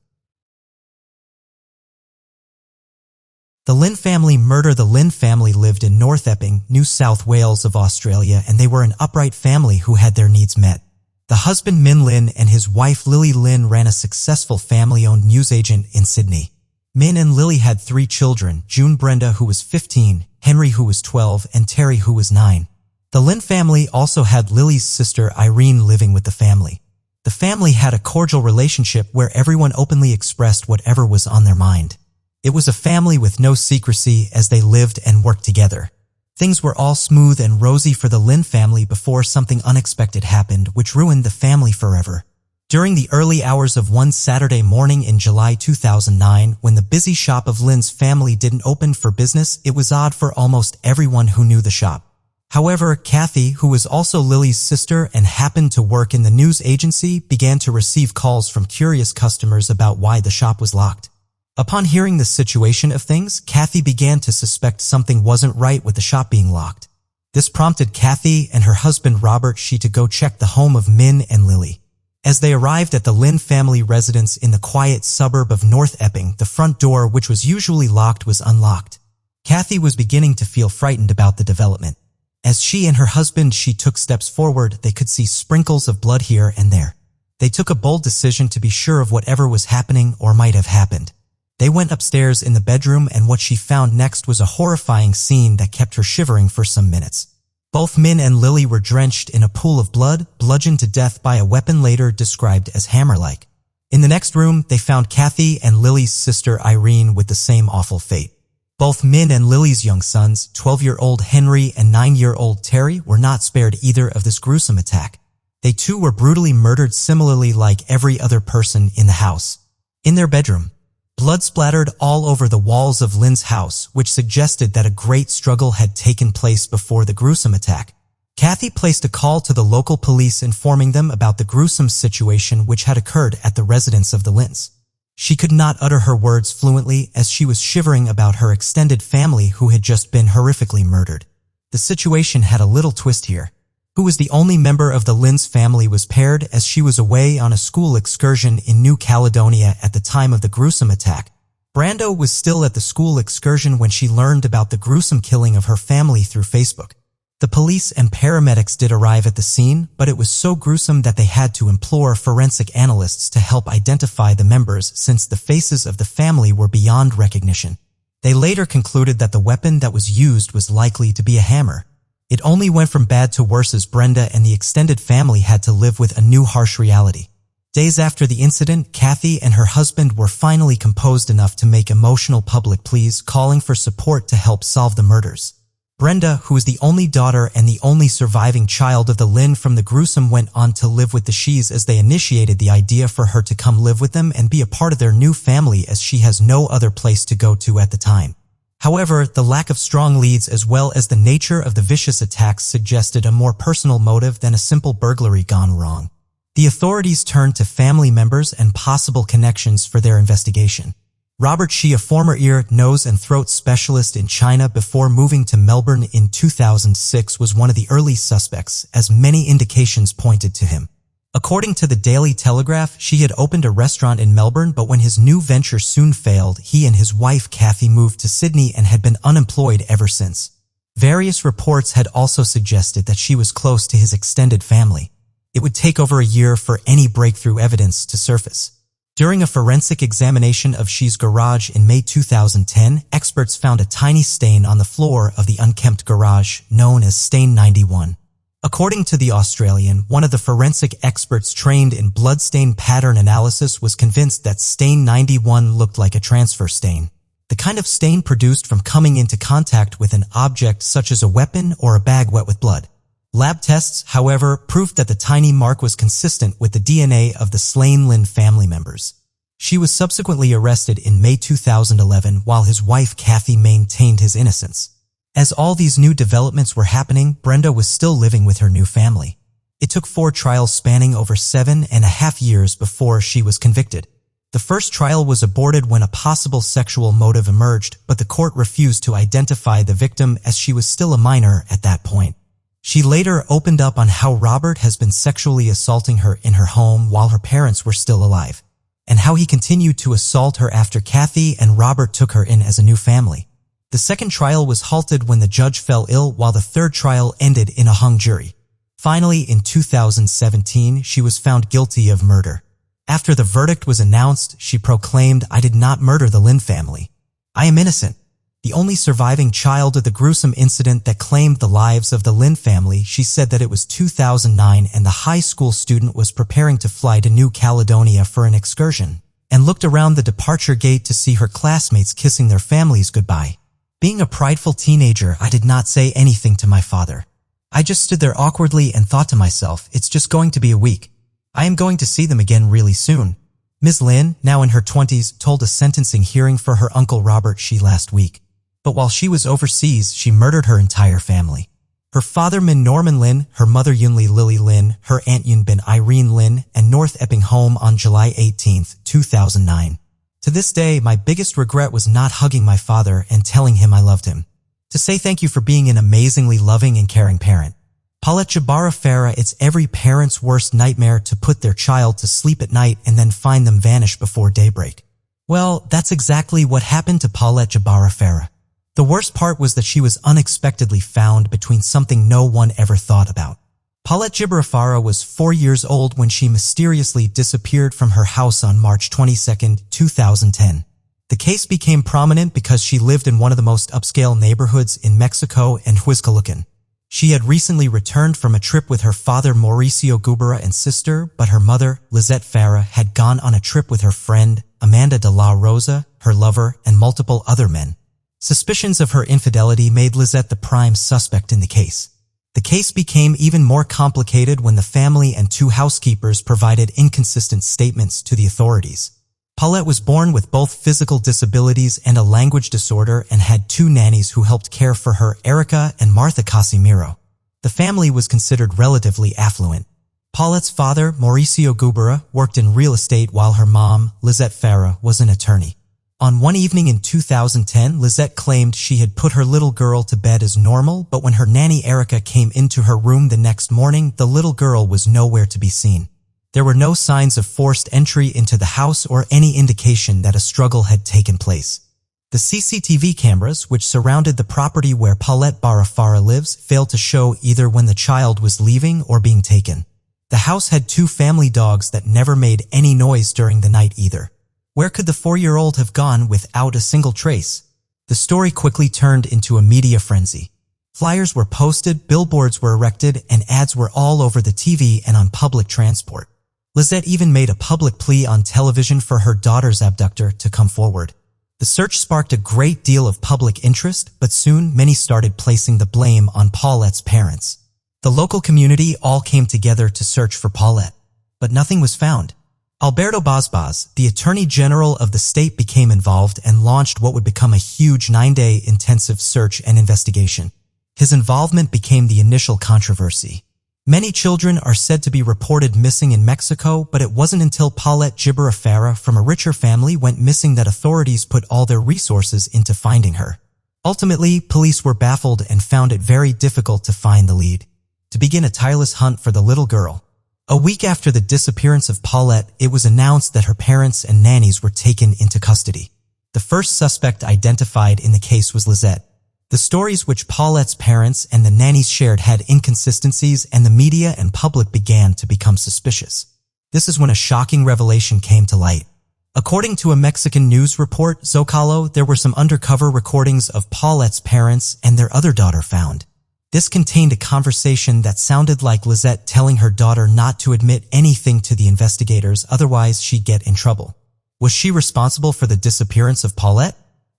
The Lynn family murder. The Lynn family lived in North Epping, New South Wales of Australia, and they were an upright family who had their needs met. The husband Min Lynn and his wife Lily Lynn ran a successful family-owned newsagent in Sydney. Min and Lily had 3 children, June Brenda, who was 15, Henry, who was 12, and Terry, who was 9. The Lynn family also had Lily's sister Irene living with the family. The family had a cordial relationship where everyone openly expressed whatever was on their mind. It was a family with no secrecy as they lived and worked together. Things were all smooth and rosy for the Lin family before something unexpected happened which ruined the family forever. During the early hours of one Saturday morning in July 2009, when the busy shop of Lin's family didn't open for business, it was odd for almost everyone who knew the shop. However, Caffy, who was also Lily's sister and happened to work in the news agency, began to receive calls from curious customers about why the shop was locked. Upon hearing the situation of things, Caffy began to suspect something wasn't right with the shop being locked. This prompted Caffy and her husband Robert to go check the home of Min and Lily. As they arrived at the Lin family residence in the quiet suburb of North Epping, the front door, which was usually locked, was unlocked. Caffy was beginning to feel frightened about the development. As she and her husband took steps forward, they could see sprinkles of blood here and there. They took a bold decision to be sure of whatever was happening or might have happened. They went upstairs in the bedroom, and what she found next was a horrifying scene that kept her shivering for some minutes. Both Min and Lily were drenched in a pool of blood, bludgeoned to death by a weapon later described as hammer-like. In the next room, they found Caffy and Lily's sister Irene with the same awful fate. Both Min and Lily's young sons, 12-year-old Henry and 9-year-old Terry, were not spared either of this gruesome attack. They too were brutally murdered similarly like every other person in the house. In their bedroom, blood splattered all over the walls of Lin's house, which suggested that a great struggle had taken place before the gruesome attack. Caffy placed a call to the local police informing them about the gruesome situation which had occurred at the residence of the Lins. She could not utter her words fluently as she was shivering about her extended family who had just been horrifically murdered. The situation had a little twist here. Who was the only member of the Lin's family was paired as she was away on a school excursion in New Caledonia at the time of the gruesome attack. Brando was still at the school excursion when she learned about the gruesome killing of her family through Facebook. The police and paramedics did arrive at the scene, but it was so gruesome that they had to implore forensic analysts to help identify the members since the faces of the family were beyond recognition. They later concluded that the weapon that was used was likely to be a hammer. It only went from bad to worse as Brenda and the extended family had to live with a new harsh reality. Days after the incident, Caffy and her husband were finally composed enough to make emotional public pleas calling for support to help solve the murders. Brenda, who was the only daughter and the only surviving child of the Lin from the gruesome, went on to live with the Shees as they initiated the idea for her to come live with them and be a part of their new family as she has no other place to go to at the time. However, the lack of strong leads as well as the nature of the vicious attacks suggested a more personal motive than a simple burglary gone wrong. The authorities turned to family members and possible connections for their investigation. Robert Shi, a former ear, nose, and throat specialist in China before moving to Melbourne in 2006, was one of the early suspects, as many indications pointed to him. According to the Daily Telegraph, Shi had opened a restaurant in Melbourne, but when his new venture soon failed, he and his wife Caffy moved to Sydney and had been unemployed ever since. Various reports had also suggested that Shi was close to his extended family. It would take over a year for any breakthrough evidence to surface. During a forensic examination of Shi's garage in May 2010, experts found a tiny stain on the floor of the unkempt garage, known as Stain 91. According to The Australian, one of the forensic experts trained in bloodstain pattern analysis was convinced that Stain 91 looked like a transfer stain, the kind of stain produced from coming into contact with an object such as a weapon or a bag wet with blood. Lab tests, however, proved that the tiny mark was consistent with the DNA of the slain Lin family members. She was subsequently arrested in May 2011 while his wife Caffy maintained his innocence. As all these new developments were happening, Brenda was still living with her new family. It took 4 trials spanning over 7.5 years before she was convicted. The first trial was aborted when a possible sexual motive emerged, but the court refused to identify the victim as she was still a minor at that point. She later opened up on how Robert has been sexually assaulting her in her home while her parents were still alive, and how he continued to assault her after Caffy and Robert took her in as a new family. The second trial was halted when the judge fell ill, while the third trial ended in a hung jury. Finally, in 2017, she was found guilty of murder. After the verdict was announced, she proclaimed, "I did not murder the Lin family. I am innocent." The only surviving child of the gruesome incident that claimed the lives of the Lin family, she said that it was 2009 and the high school student was preparing to fly to New Caledonia for an excursion, and looked around the departure gate to see her classmates kissing their families goodbye. Being a prideful teenager, I did not say anything to my father. I just stood there awkwardly and thought to myself, it's just going to be a week. I am going to see them again really soon. Ms. Lin, now in her 20s, told a sentencing hearing for her uncle Robert Shi last week. But while she was overseas, she murdered her entire family. Her father Min Norman Lin, her mother Yunli Lily Lin, her aunt Yun Bin Irene Lin, and North Epping home on July 18, 2009. To this day, my biggest regret was not hugging my father and telling him I loved him. To say thank you for being an amazingly loving and caring parent. Paulette Gebara Farah, it's every parent's worst nightmare to put their child to sleep at night and then find them vanish before daybreak. Well, that's exactly what happened to Paulette Gebara Farah. The worst part was that she was unexpectedly found between something no one ever thought about. Paulette Gebara Farah was 4 years old when she mysteriously disappeared from her house on March 22, 2010. The case became prominent because she lived in one of the most upscale neighborhoods in Mexico and Huizcalucan. She had recently returned from a trip with her father Mauricio Gebara and sister, but her mother, Lisette Farah, had gone on a trip with her friend, Amanda de la Rosa, her lover, and multiple other men. Suspicions of her infidelity made Lisette the prime suspect in the case. The case became even more complicated when the family and 2 housekeepers provided inconsistent statements to the authorities. Paulette was born with both physical disabilities and a language disorder and had 2 nannies who helped care for her, Erica and Martha Casimiro. The family was considered relatively affluent. Paulette's father, Mauricio Gebara, worked in real estate while her mom, Lisette Farah, was an attorney. On one evening in 2010, Lisette claimed she had put her little girl to bed as normal, but when her nanny Erica came into her room the next morning, the little girl was nowhere to be seen. There were no signs of forced entry into the house or any indication that a struggle had taken place. The CCTV cameras, which surrounded the property where Paulette Gebara Farah lives, failed to show either when the child was leaving or being taken. The house had 2 family dogs that never made any noise during the night either. Where could the 4-year-old have gone without a single trace? The story quickly turned into a media frenzy. Flyers were posted, billboards were erected, and ads were all over the TV and on public transport. Lisette even made a public plea on television for her daughter's abductor to come forward. The search sparked a great deal of public interest, but soon many started placing the blame on Paulette's parents. The local community all came together to search for Paulette, but nothing was found. Alberto Basbas, the Attorney General of the state, became involved and launched what would become a huge 9-day intensive search and investigation. His involvement became the initial controversy. Many children are said to be reported missing in Mexico, but it wasn't until Paulette Gebara Farah from a richer family went missing that authorities put all their resources into finding her. Ultimately, police were baffled and found it very difficult to find the lead. To begin a tireless hunt for the little girl. A week after the disappearance of Paulette, it was announced that her parents and nannies were taken into custody. The first suspect identified in the case was Lisette. The stories which Paulette's parents and the nannies shared had inconsistencies, and the media and public began to become suspicious. This is when a shocking revelation came to light. According to a Mexican news report, Zocalo, there were some undercover recordings of Paulette's parents and their other daughter found. This contained a conversation that sounded like Lisette telling her daughter not to admit anything to the investigators, otherwise she'd get in trouble. Was she responsible for the disappearance of Paulette?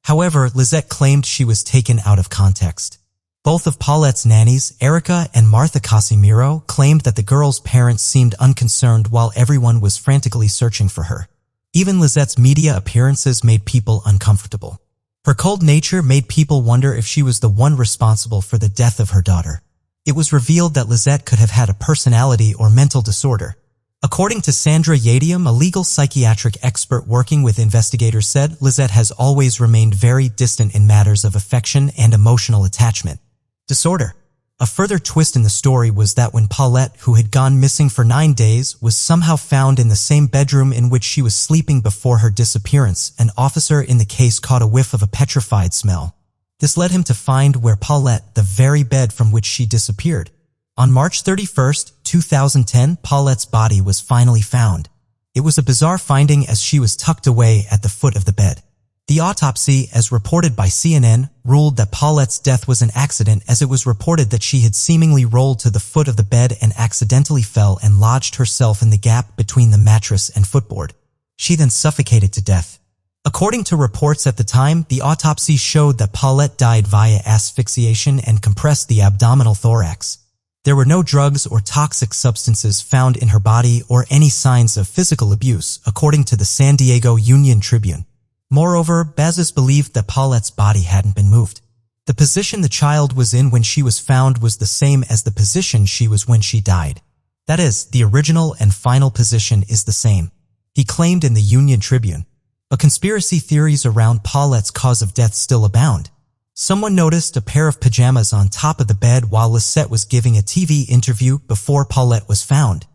However, Lisette claimed she was taken out of context. Both of Paulette's nannies, Erica and Martha Casimiro, claimed that the girl's parents seemed unconcerned while everyone was frantically searching for her. Even Lisette's media appearances made people uncomfortable. Her cold nature made people wonder if she was the one responsible for the death of her daughter. It was revealed that Lisette could have had a personality or mental disorder. According to Sandra Yadium, a legal psychiatric expert working with investigators, said Lisette has always remained very distant in matters of affection and emotional attachment disorder. A further twist in the story was that when Paulette, who had gone missing for 9 days, was somehow found in the same bedroom in which she was sleeping before her disappearance, an officer in the case caught a whiff of a petrified smell. This led him to find where Paulette, the very bed from which she disappeared. On March 31, 2010, Paulette's body was finally found. It was a bizarre finding as she was tucked away at the foot of the bed. The autopsy, as reported by CNN, ruled that Paulette's death was an accident, as it was reported that she had seemingly rolled to the foot of the bed and accidentally fell and lodged herself in the gap between the mattress and footboard. She then suffocated to death. According to reports at the time, the autopsy showed that Paulette died via asphyxiation and compressed the abdominal thorax. There were no drugs or toxic substances found in her body or any signs of physical abuse, according to the San Diego Union Tribune. Moreover, Bazis believed that Paulette's body hadn't been moved. The position the child was in when she was found was the same as the position she was when she died. That is, the original and final position is the same, he claimed in the Union Tribune. But conspiracy theories around Paulette's cause of death still abound. Someone noticed a pair of pajamas on top of the bed while Lisette was giving a TV interview before Paulette was found.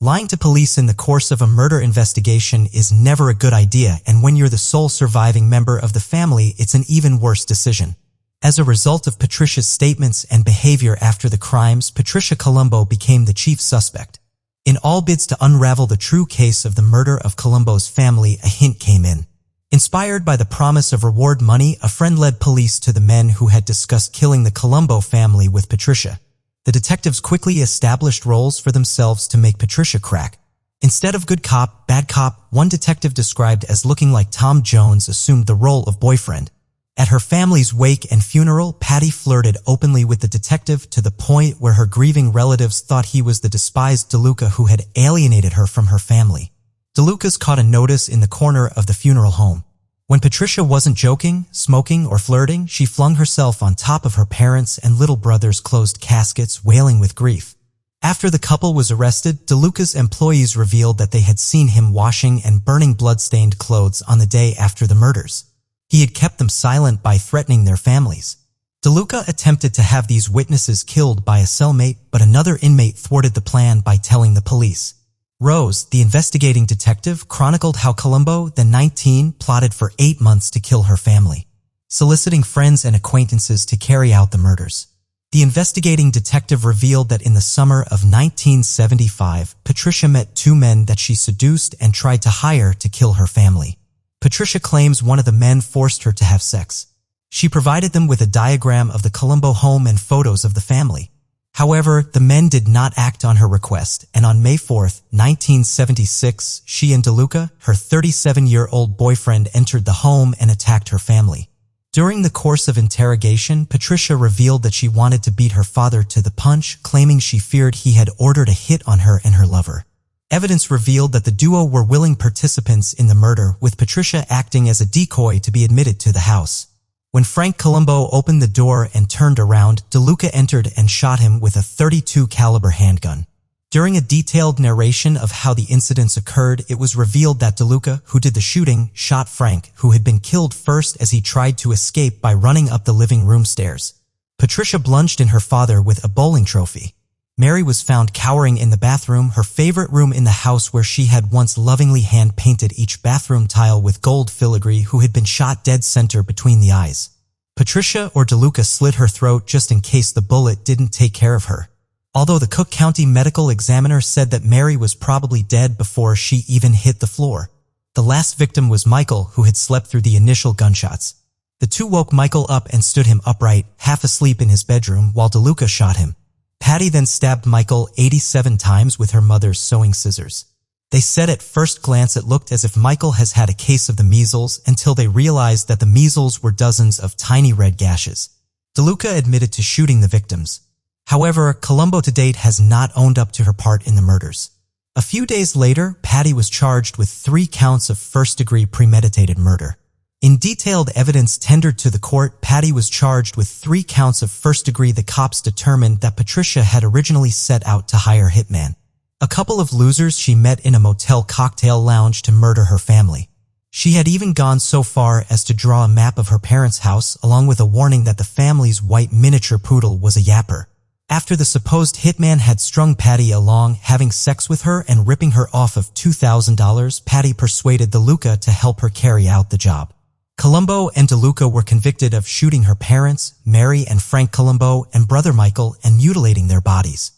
Lying to police in the course of a murder investigation is never a good idea, and when you're the sole surviving member of the family, it's an even worse decision. As a result of Patricia's statements and behavior after the crimes, Patricia Columbo became the chief suspect. In all bids to unravel the true case of the murder of Columbo's family, a hint came in. Inspired by the promise of reward money, a friend led police to the men who had discussed killing the Columbo family with Patricia. The detectives quickly established roles for themselves to make Patricia crack. Instead of good cop, bad cop, one detective described as looking like Tom Jones assumed the role of boyfriend. At her family's wake and funeral, Patty flirted openly with the detective to the point where her grieving relatives thought he was the despised DeLuca who had alienated her from her family. DeLuca's caught a notice in the corner of the funeral home. When Patricia wasn't joking, smoking, or flirting, she flung herself on top of her parents' and little brother's closed caskets, wailing with grief. After the couple was arrested, DeLuca's employees revealed that they had seen him washing and burning blood-stained clothes on the day after the murders. He had kept them silent by threatening their families. DeLuca attempted to have these witnesses killed by a cellmate, but another inmate thwarted the plan by telling the police. Rose, the investigating detective, chronicled how Columbo, then 19, plotted for 8 months to kill her family, soliciting friends and acquaintances to carry out the murders. The investigating detective revealed that in the summer of 1975, Patricia met 2 men that she seduced and tried to hire to kill her family. Patricia claims one of the men forced her to have sex. She provided them with a diagram of the Columbo home and photos of the family. However, the men did not act on her request, and on May 4, 1976, she and DeLuca, her 37-year-old boyfriend, entered the home and attacked her family. During the course of interrogation, Patricia revealed that she wanted to beat her father to the punch, claiming she feared he had ordered a hit on her and her lover. Evidence revealed that the duo were willing participants in the murder, with Patricia acting as a decoy to be admitted to the house. When Frank Columbo opened the door and turned around, DeLuca entered and shot him with a .32 caliber handgun. During a detailed narration of how the incidents occurred, it was revealed that DeLuca, who did the shooting, shot Frank, who had been killed first as he tried to escape by running up the living room stairs. Patricia plunged in her father with a bowling trophy. Mary was found cowering in the bathroom, her favorite room in the house, where she had once lovingly hand-painted each bathroom tile with gold filigree, who had been shot dead center between the eyes. Patricia or DeLuca slit her throat just in case the bullet didn't take care of her. Although the Cook County medical examiner said that Mary was probably dead before she even hit the floor. The last victim was Michael, who had slept through the initial gunshots. The two woke Michael up and stood him upright, half asleep in his bedroom, while DeLuca shot him. Patty then stabbed Michael 87 times with her mother's sewing scissors. They said at first glance it looked as if Michael has had a case of the measles, until they realized that the measles were dozens of tiny red gashes. DeLuca admitted to shooting the victims. However, Columbo to date has not owned up to her part in the murders. A few days later, Patty was charged with 3 counts of first-degree premeditated murder. In detailed evidence tendered to the court, Patty was charged with 3 counts of first degree. The cops determined that Patricia had originally set out to hire hitman, a couple of losers she met in a motel cocktail lounge, to murder her family. She had even gone so far as to draw a map of her parents' house, along with a warning that the family's white miniature poodle was a yapper. After the supposed hitman had strung Patty along, having sex with her and ripping her off of $2,000, Patty persuaded DeLuca to help her carry out the job. Columbo and DeLuca were convicted of shooting her parents, Mary and Frank Columbo, and brother Michael, and mutilating their bodies.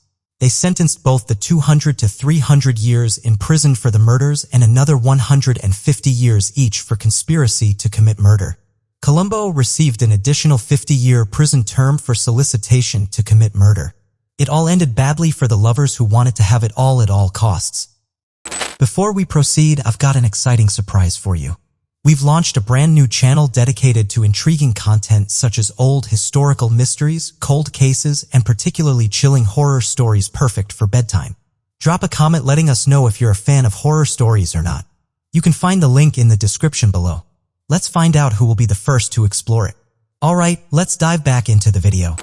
They sentenced both the 200 to 300 years imprisoned for the murders and another 150 years each for conspiracy to commit murder. Columbo received an additional 50-year prison term for solicitation to commit murder. It all ended badly for the lovers who wanted to have it all at all costs. Before we proceed, I've got an exciting surprise for you. We've launched a brand new channel dedicated to intriguing content such as old historical mysteries, cold cases, and particularly chilling horror stories perfect for bedtime. Drop a comment letting us know if you're a fan of horror stories or not. You can find the link in the description below. Let's find out who will be the first to explore it. Alright, let's dive back into the video.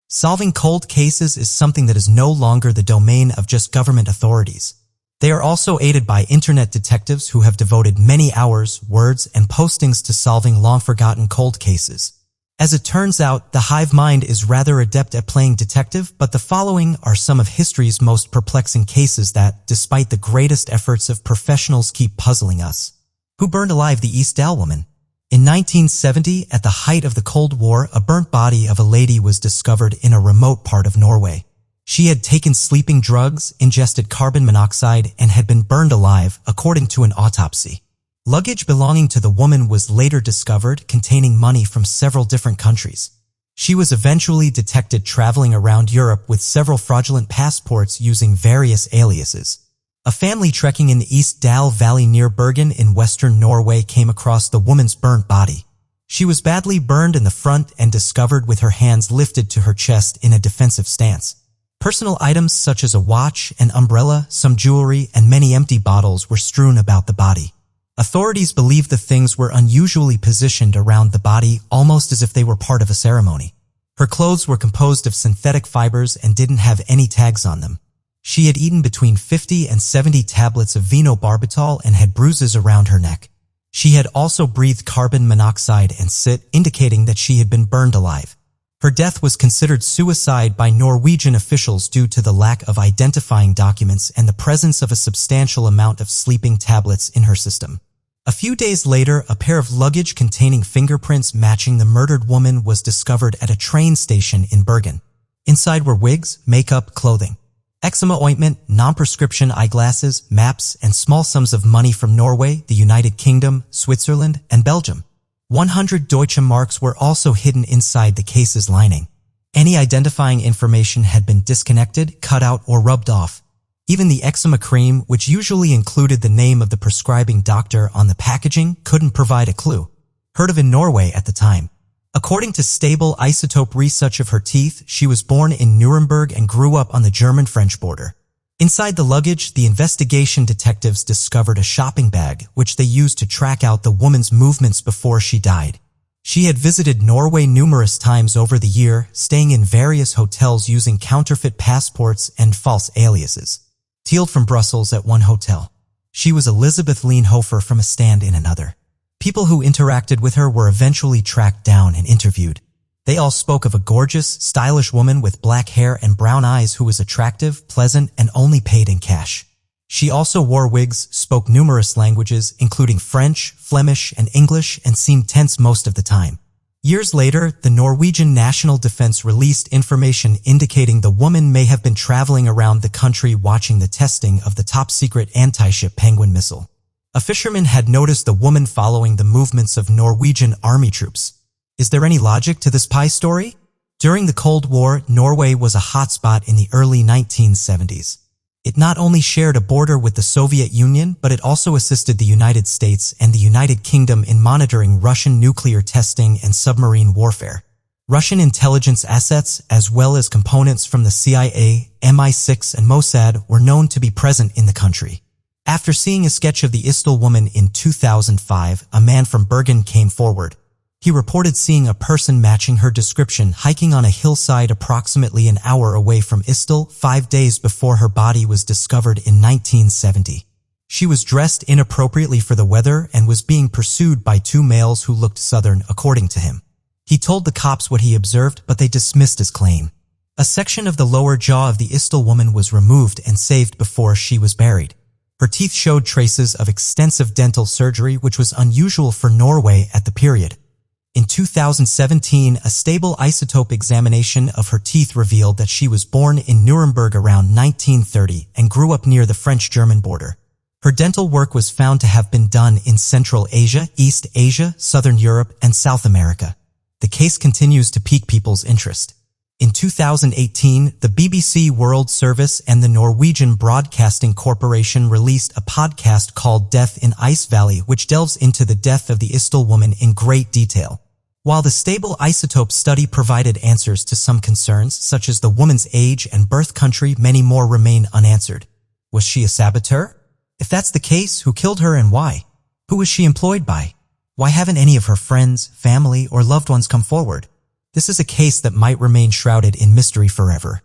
Solving cold cases is something that is no longer the domain of just government authorities. They are also aided by internet detectives who have devoted many hours, words, and postings to solving long-forgotten cold cases. As it turns out, the hive mind is rather adept at playing detective, but the following are some of history's most perplexing cases that, despite the greatest efforts of professionals, keep puzzling us. Who burned alive the Istal woman? In 1970, at the height of the Cold War, a burnt body of a lady was discovered in a remote part of Norway. She had taken sleeping drugs, ingested carbon monoxide, and had been burned alive, according to an autopsy. Luggage belonging to the woman was later discovered, containing money from several different countries. She was eventually detected traveling around Europe with several fraudulent passports using various aliases. A family trekking in the Istal Valley near Bergen in western Norway came across the woman's burnt body. She was badly burned in the front and discovered with her hands lifted to her chest in a defensive stance. Personal items such as a watch, an umbrella, some jewelry, and many empty bottles were strewn about the body. Authorities believe the things were unusually positioned around the body, almost as if they were part of a ceremony. Her clothes were composed of synthetic fibers and didn't have any tags on them. She had eaten between 50 and 70 tablets of phenobarbital and had bruises around her neck. She had also breathed carbon monoxide and soot, indicating that she had been burned alive. Her death was considered suicide by Norwegian officials due to the lack of identifying documents and the presence of a substantial amount of sleeping tablets in her system. A few days later, a pair of luggage containing fingerprints matching the murdered woman was discovered at a train station in Bergen. Inside were wigs, makeup, clothing, eczema ointment, non-prescription eyeglasses, maps, and small sums of money from Norway, the United Kingdom, Switzerland, and Belgium. 100 Deutsche Marks were also hidden inside the case's lining. Any identifying information had been disconnected, cut out, or rubbed off. Even the eczema cream, which usually included the name of the prescribing doctor on the packaging, couldn't provide a clue. Heard of in Norway at the time. According to stable isotope research of her teeth, she was born in Nuremberg and grew up on the German-French border. Inside the luggage, the investigation detectives discovered a shopping bag, which they used to track out the woman's movements before she died. She had visited Norway numerous times over the year, staying in various hotels using counterfeit passports and false aliases. Tealed from Brussels at one hotel. She was Elisabeth Fritzl from a stand in another. People who interacted with her were eventually tracked down and interviewed. They all spoke of a gorgeous, stylish woman with black hair and brown eyes who was attractive, pleasant, and only paid in cash. She also wore wigs, spoke numerous languages, including French, Flemish, and English, and seemed tense most of the time. Years later, the Norwegian National Defense released information indicating the woman may have been traveling around the country watching the testing of the top-secret anti-ship Penguin missile. A fisherman had noticed the woman following the movements of Norwegian army troops. Is there any logic to this pie story? During the Cold War, Norway was a hotspot in the early 1970s. It not only shared a border with the Soviet Union, but it also assisted the United States and the United Kingdom in monitoring Russian nuclear testing and submarine warfare. Russian intelligence assets, as well as components from the CIA, MI6, and Mossad, were known to be present in the country. After seeing a sketch of the Istal woman in 2005, a man from Bergen came forward. He reported seeing a person matching her description hiking on a hillside approximately an hour away from Istal 5 days before her body was discovered in 1970. She was dressed inappropriately for the weather and was being pursued by two males who looked southern, according to him. He told the cops what he observed, but they dismissed his claim. A section of the lower jaw of the Istal woman was removed and saved before she was buried. Her teeth showed traces of extensive dental surgery, which was unusual for Norway at the period. In 2017, a stable isotope examination of her teeth revealed that she was born in Nuremberg around 1930 and grew up near the French-German border. Her dental work was found to have been done in Central Asia, East Asia, Southern Europe, and South America. The case continues to pique people's interest. In 2018, the BBC World Service and the Norwegian Broadcasting Corporation released a podcast called Death in Ice Valley, which delves into the death of the Istal woman in great detail. While the stable isotope study provided answers to some concerns, such as the woman's age and birth country, many more remain unanswered. Was she a saboteur? If that's the case, who killed her and why? Who was she employed by? Why haven't any of her friends, family, or loved ones come forward? This is a case that might remain shrouded in mystery forever.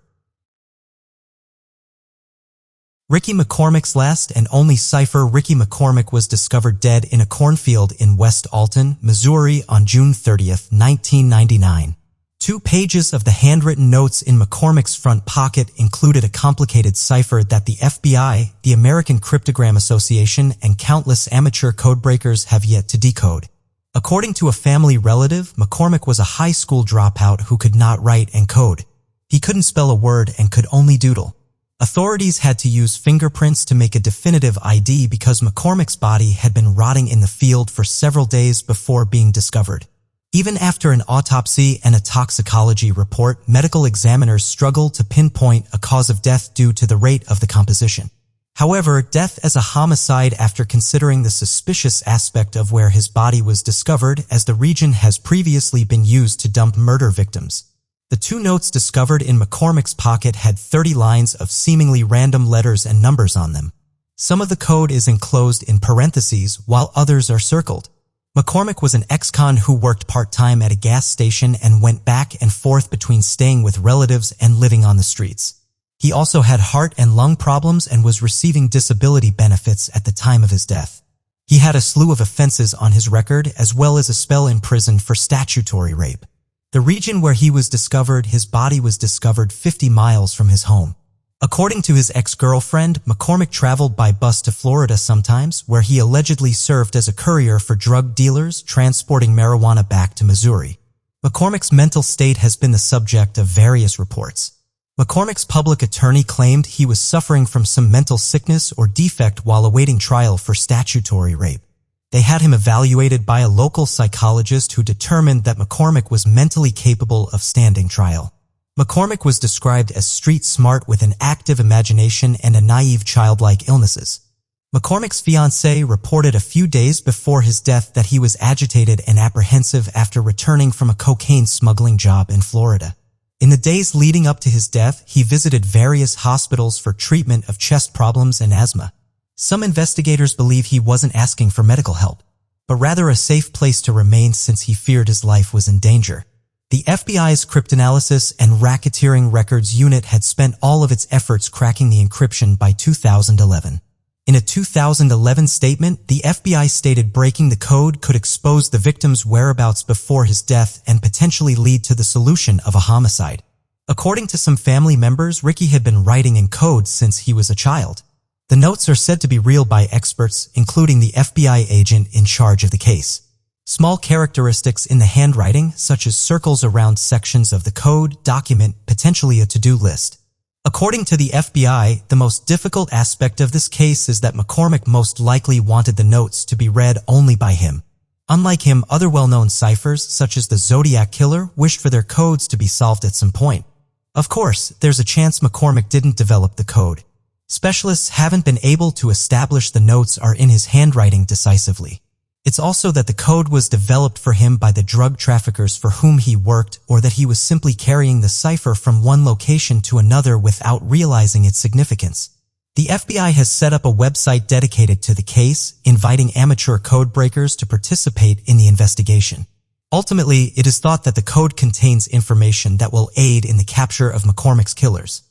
Ricky McCormick's last and only cipher. Ricky McCormick was discovered dead in a cornfield in West Alton, Missouri on June 30, 1999. 2 pages of the handwritten notes in McCormick's front pocket included a complicated cipher that the FBI, the American Cryptogram Association, and countless amateur codebreakers have yet to decode. According to a family relative, McCormick was a high school dropout who could not write and code. He couldn't spell a word and could only doodle. Authorities had to use fingerprints to make a definitive ID because McCormick's body had been rotting in the field for several days before being discovered. Even after an autopsy and a toxicology report, medical examiners struggled to pinpoint a cause of death due to the rate of the composition. However, death as a homicide after considering the suspicious aspect of where his body was discovered, as the region has previously been used to dump murder victims. The 2 notes discovered in McCormick's pocket had 30 lines of seemingly random letters and numbers on them. Some of the code is enclosed in parentheses, while others are circled. McCormick was an ex-con who worked part-time at a gas station and went back and forth between staying with relatives and living on the streets. He also had heart and lung problems and was receiving disability benefits at the time of his death. He had a slew of offenses on his record, as well as a spell in prison for statutory rape. The region where he was discovered, his body was discovered 50 miles from his home. According to his ex-girlfriend, McCormick traveled by bus to Florida sometimes, where he allegedly served as a courier for drug dealers transporting marijuana back to Missouri. McCormick's mental state has been the subject of various reports. McCormick's public attorney claimed he was suffering from some mental sickness or defect while awaiting trial for statutory rape. They had him evaluated by a local psychologist who determined that McCormick was mentally capable of standing trial. McCormick was described as street smart with an active imagination and a naive childlike illnesses. McCormick's fiancée reported a few days before his death that he was agitated and apprehensive after returning from a cocaine smuggling job in Florida. In the days leading up to his death, he visited various hospitals for treatment of chest problems and asthma. Some investigators believe he wasn't asking for medical help, but rather a safe place to remain since he feared his life was in danger. The FBI's Cryptanalysis and Racketeering Records Unit had spent all of its efforts cracking the encryption by 2011. In a 2011 statement, the FBI stated breaking the code could expose the victim's whereabouts before his death and potentially lead to the solution of a homicide. According to some family members, Ricky had been writing in code since he was a child. The notes are said to be real by experts, including the FBI agent in charge of the case. Small characteristics in the handwriting, such as circles around sections of the code, document potentially a to-do list. According to the FBI, the most difficult aspect of this case is that McCormick most likely wanted the notes to be read only by him. Unlike him, other well-known ciphers, such as the Zodiac Killer, wished for their codes to be solved at some point. Of course, there's a chance McCormick didn't develop the code. Specialists haven't been able to establish the notes are in his handwriting decisively. It's also that the code was developed for him by the drug traffickers for whom he worked, or that he was simply carrying the cipher from one location to another without realizing its significance. The FBI has set up a website dedicated to the case, inviting amateur code breakers to participate in the investigation. Ultimately, it is thought that the code contains information that will aid in the capture of McCormick's killers.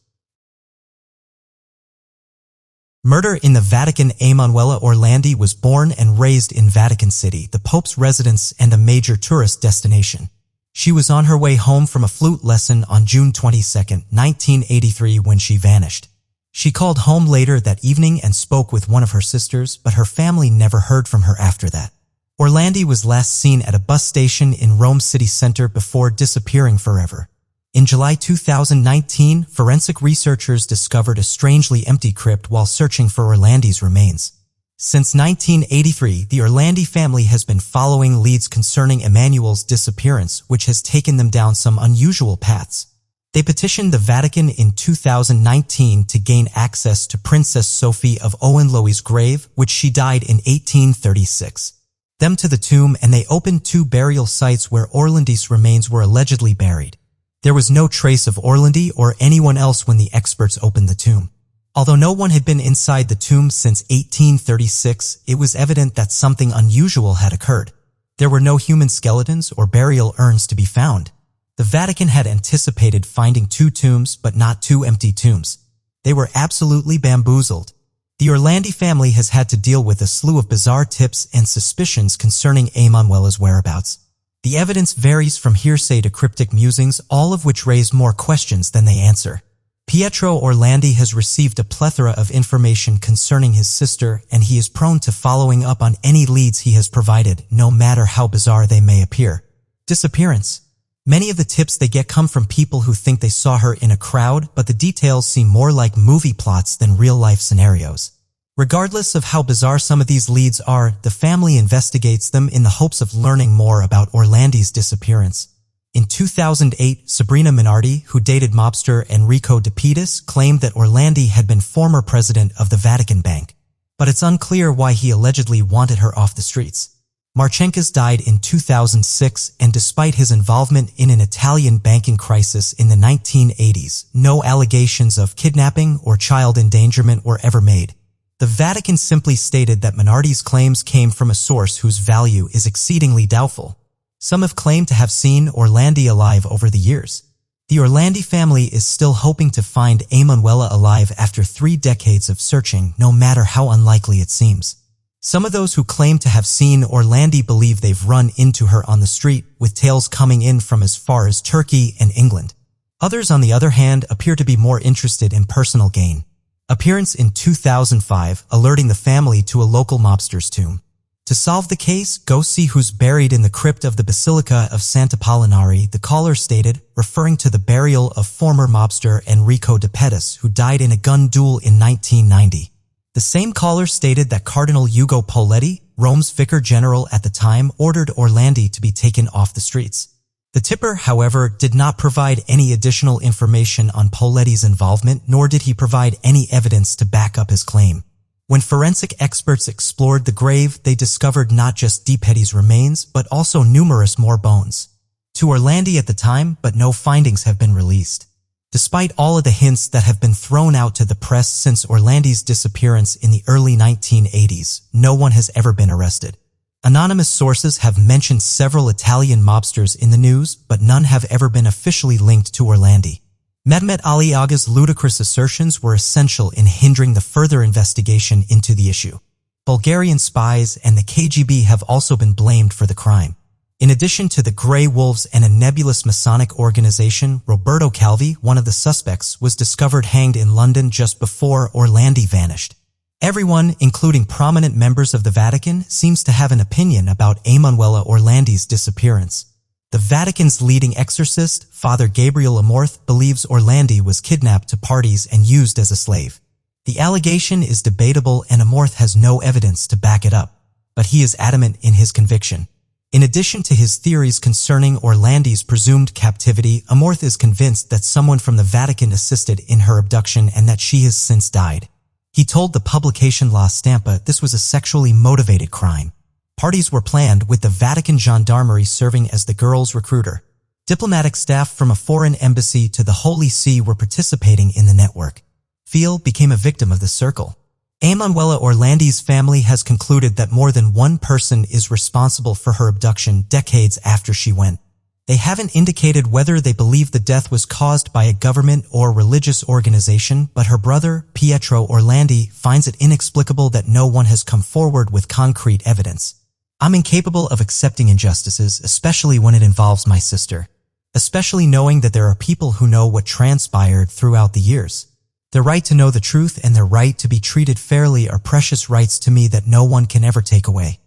Murder in the Vatican. Emanuela Orlandi was born and raised in Vatican City, the Pope's residence and a major tourist destination. She was on her way home from a flute lesson on June 22, 1983 when she vanished. She called home later that evening and spoke with one of her sisters, but her family never heard from her after that. Orlandi was last seen at a bus station in Rome city center before disappearing forever. In July 2019, forensic researchers discovered a strangely empty crypt while searching for Orlandi's remains. Since 1983, the Orlandi family has been following leads concerning Emmanuel's disappearance, which has taken them down some unusual paths. They petitioned the Vatican in 2019 to gain access to Princess Sophie of Hohenlohe's grave, which she died in 1836. Them to the tomb, and they opened 2 burial sites where Orlandi's remains were allegedly buried. There was no trace of Orlandi or anyone else when the experts opened the tomb. Although no one had been inside the tomb since 1836, it was evident that something unusual had occurred. There were no human skeletons or burial urns to be found. The Vatican had anticipated finding 2 tombs, but not 2 empty tombs. They were absolutely bamboozled. The Orlandi family has had to deal with a slew of bizarre tips and suspicions concerning Emanuela's whereabouts. The evidence varies from hearsay to cryptic musings, all of which raise more questions than they answer. Pietro Orlandi has received a plethora of information concerning his sister, and he is prone to following up on any leads he has provided, no matter how bizarre they may appear. Disappearance. Many of the tips they get come from people who think they saw her in a crowd, but the details seem more like movie plots than real-life scenarios. Regardless of how bizarre some of these leads are, the family investigates them in the hopes of learning more about Orlandi's disappearance. In 2008, Sabrina Minardi, who dated mobster Enrico De Pitis, claimed that Orlandi had been former president of the Vatican Bank. But it's unclear why he allegedly wanted her off the streets. Marchenkas died in 2006, and despite his involvement in an Italian banking crisis in the 1980s, no allegations of kidnapping or child endangerment were ever made. The Vatican simply stated that Minardi's claims came from a source whose value is exceedingly doubtful. Some have claimed to have seen Orlandi alive over the years. The Orlandi family is still hoping to find Emanuela alive after 3 decades of searching, no matter how unlikely it seems. Some of those who claim to have seen Orlandi believe they've run into her on the street, with tales coming in from as far as Turkey and England. Others, on the other hand, appear to be more interested in personal gain. Appearance in 2005, alerting the family to a local mobster's tomb. To solve the case, go see who's buried in the crypt of the Basilica of Sant'Apollinare, the caller stated, referring to the burial of former mobster Enrico De Pitis, who died in a gun duel in 1990. The same caller stated that Cardinal Ugo Paulette, Rome's vicar general at the time, ordered Orlandi to be taken off the streets. The tipper, however, did not provide any additional information on Paulette's involvement, nor did he provide any evidence to back up his claim. When forensic experts explored the grave, they discovered not just De Pitis's remains, but also numerous more bones. To Orlandi at the time, but no findings have been released. Despite all of the hints that have been thrown out to the press since Orlandi's disappearance in the early 1980s, no one has ever been arrested. Anonymous sources have mentioned several Italian mobsters in the news, but none have ever been officially linked to Orlandi. Mehmet Ali Agha's ludicrous assertions were essential in hindering the further investigation into the issue. Bulgarian spies and the KGB have also been blamed for the crime. In addition to the Grey Wolves and a nebulous Masonic organization, Roberto Calvi, one of the suspects, was discovered hanged in London just before Orlandi vanished. Everyone, including prominent members of the Vatican, seems to have an opinion about Emanuela Orlandi's disappearance. The Vatican's leading exorcist, Father Gabriel Amorth, believes Orlandi was kidnapped to parties and used as a slave. The allegation is debatable and Amorth has no evidence to back it up, but he is adamant in his conviction. In addition to his theories concerning Orlandi's presumed captivity, Amorth is convinced that someone from the Vatican assisted in her abduction and that she has since died. He told the publication La Stampa this was a sexually motivated crime. Parties were planned, with the Vatican gendarmerie serving as the girl's recruiter. Diplomatic staff from a foreign embassy to the Holy See were participating in the network. Fiel became a victim of the circle. Emanuela Orlandi's family has concluded that more than one person is responsible for her abduction decades after she went. They haven't indicated whether they believe the death was caused by a government or religious organization, but her brother, Pietro Orlandi, finds it inexplicable that no one has come forward with concrete evidence. I'm incapable of accepting injustices, especially when it involves my sister. Especially knowing that there are people who know what transpired throughout the years. Their right to know the truth and their right to be treated fairly are precious rights to me that no one can ever take away.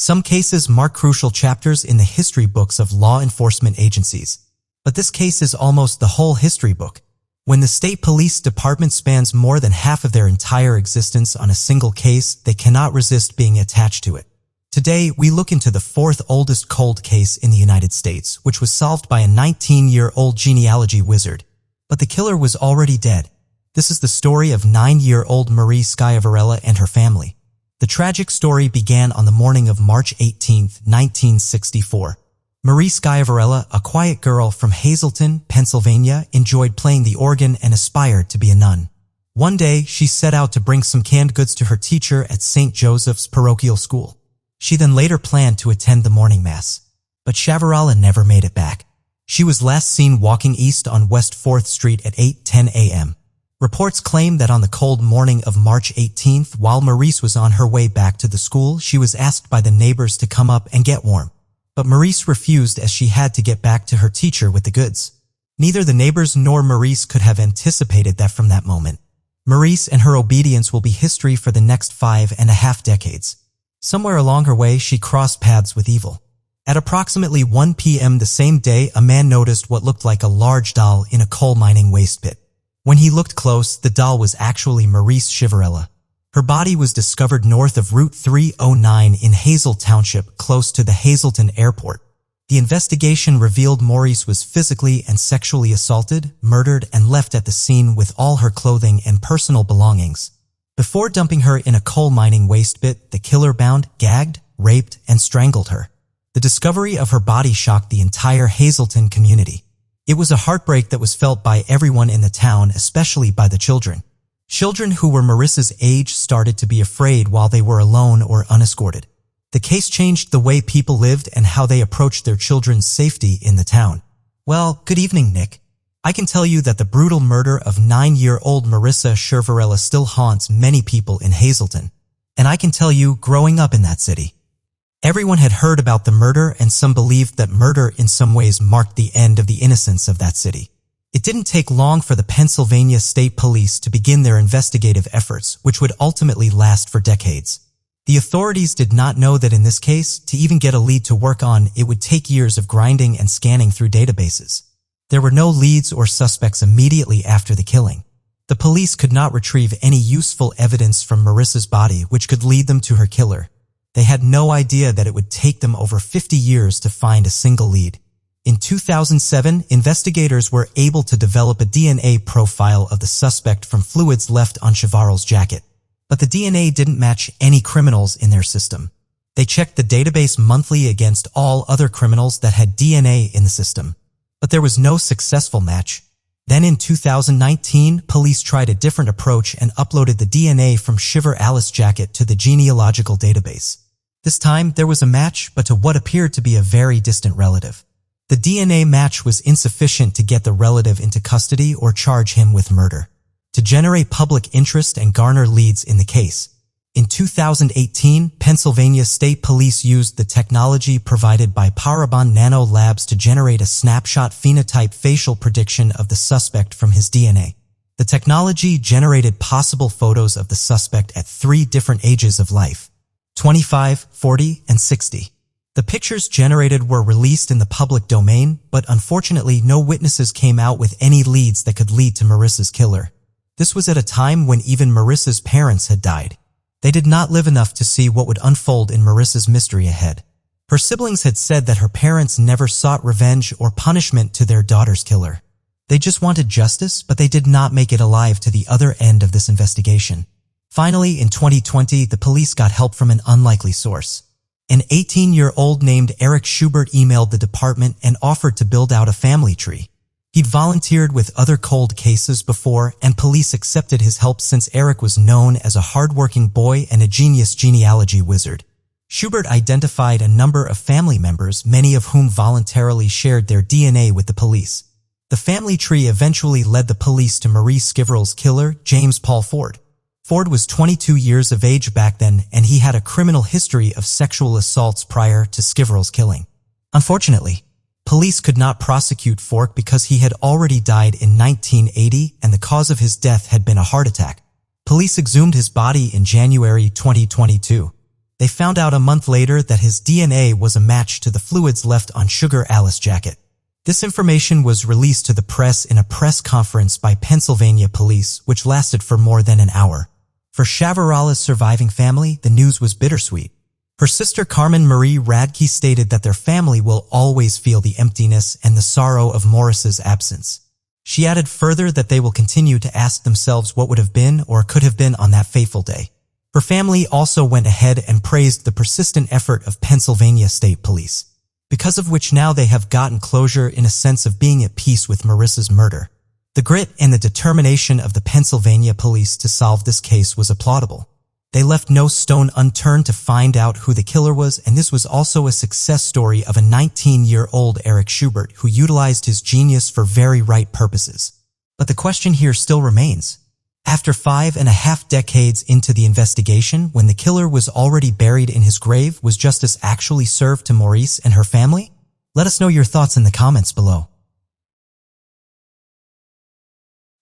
Some cases mark crucial chapters in the history books of law enforcement agencies. But this case is almost the whole history book. When the state police department spans more than half of their entire existence on a single case, they cannot resist being attached to it. Today, we look into the fourth oldest cold case in the United States, which was solved by a 19-year-old genealogy wizard. But the killer was already dead. This is the story of 9-year-old Marie Schiavarella and her family. The tragic story began on the morning of March 18, 1964. Marie Schiavarella, a quiet girl from Hazleton, Pennsylvania, enjoyed playing the organ and aspired to be a nun. One day, she set out to bring some canned goods to her teacher at St. Joseph's parochial school. She then later planned to attend the morning mass. But Schiavarella never made it back. She was last seen walking east on West 4th Street at 8:10 a.m. Reports claim that on the cold morning of March 18th, while Maurice was on her way back to the school, she was asked by the neighbors to come up and get warm. But Maurice refused as she had to get back to her teacher with the goods. Neither the neighbors nor Maurice could have anticipated that from that moment. Maurice and her obedience will be history for the next 5.5 decades. Somewhere along her way, she crossed paths with evil. At approximately 1 p.m. the same day, a man noticed what looked like a large doll in a coal mining waste pit. When he looked close, the doll was actually Marie Schiavarella. Her body was discovered north of Route 309 in Hazel Township, close to the Hazleton Airport. The investigation revealed Maurice was physically and sexually assaulted, murdered, and left at the scene with all her clothing and personal belongings. Before dumping her in a coal mining waste pit, the killer bound, gagged, raped, and strangled her. The discovery of her body shocked the entire Hazleton community. It was a heartbreak that was felt by everyone in the town, especially by the children. Children who were Marissa's age started to be afraid while they were alone or unescorted. The case changed the way people lived and how they approached their children's safety in the town. Well, good evening, Nick. I can tell you that the brutal murder of 9-year-old Marissa Schiavarella still haunts many people in Hazleton. And I can tell you, growing up in that city, everyone had heard about the murder, and some believed that murder in some ways marked the end of the innocence of that city. It didn't take long for the Pennsylvania State Police to begin their investigative efforts, which would ultimately last for decades. The authorities did not know that in this case, to even get a lead to work on, it would take years of grinding and scanning through databases. There were no leads or suspects immediately after the killing. The police could not retrieve any useful evidence from Marissa's body which could lead them to her killer. They had no idea that it would take them over 50 years to find a single lead. In 2007, investigators were able to develop a DNA profile of the suspect from fluids left on Schiavarell's jacket. But the DNA didn't match any criminals in their system. They checked the database monthly against all other criminals that had DNA in the system. But there was no successful match. Then in 2019, police tried a different approach and uploaded the DNA from Schiavarell's jacket to the genealogical database. This time, there was a match, but to what appeared to be a very distant relative. The DNA match was insufficient to get the relative into custody or charge him with murder. To generate public interest and garner leads in the case, in 2018, Pennsylvania State Police used the technology provided by Parabon Nano Labs to generate a snapshot phenotype facial prediction of the suspect from his DNA. The technology generated possible photos of the suspect at 3 different ages of life: 25, 40, and 60. The pictures generated were released in the public domain, but unfortunately no witnesses came out with any leads that could lead to Marissa's killer. This was at a time when even Marissa's parents had died. They did not live enough to see what would unfold in Marissa's mystery ahead. Her siblings had said that her parents never sought revenge or punishment to their daughter's killer. They just wanted justice, but they did not make it alive to the other end of this investigation. Finally, in 2020, the police got help from an unlikely source. An 18-year-old named Eric Schubert emailed the department and offered to build out a family tree. He'd volunteered with other cold cases before, and police accepted his help since Eric was known as a hardworking boy and a genius genealogy wizard. Schubert identified a number of family members, many of whom voluntarily shared their DNA with the police. The family tree eventually led the police to Marie Schiavarell's killer, James Paul Ford. Ford was 22 years of age back then, and he had a criminal history of sexual assaults prior to Schiavarell's killing. Unfortunately, police could not prosecute Ford because he had already died in 1980 and the cause of his death had been a heart attack. Police exhumed his body in January 2022. They found out a month later that his DNA was a match to the fluids left on Sugar Alice's jacket. This information was released to the press in a press conference by Pennsylvania police, which lasted for more than an hour. For Chavarala's surviving family, the news was bittersweet. Her sister Carmen Marie Radke stated that their family will always feel the emptiness and the sorrow of Morris's absence. She added further that they will continue to ask themselves what would have been or could have been on that fateful day. Her family also went ahead and praised the persistent effort of Pennsylvania State Police, because of which now they have gotten closure in a sense of being at peace with Marissa's murder. The grit and the determination of the Pennsylvania police to solve this case was applaudable. They left no stone unturned to find out who the killer was, and this was also a success story of a 19-year-old Eric Schubert who utilized his genius for very right purposes. But the question here still remains. After 5.5 decades into the investigation, when the killer was already buried in his grave, was justice actually served to Maurice and her family? Let us know your thoughts in the comments below.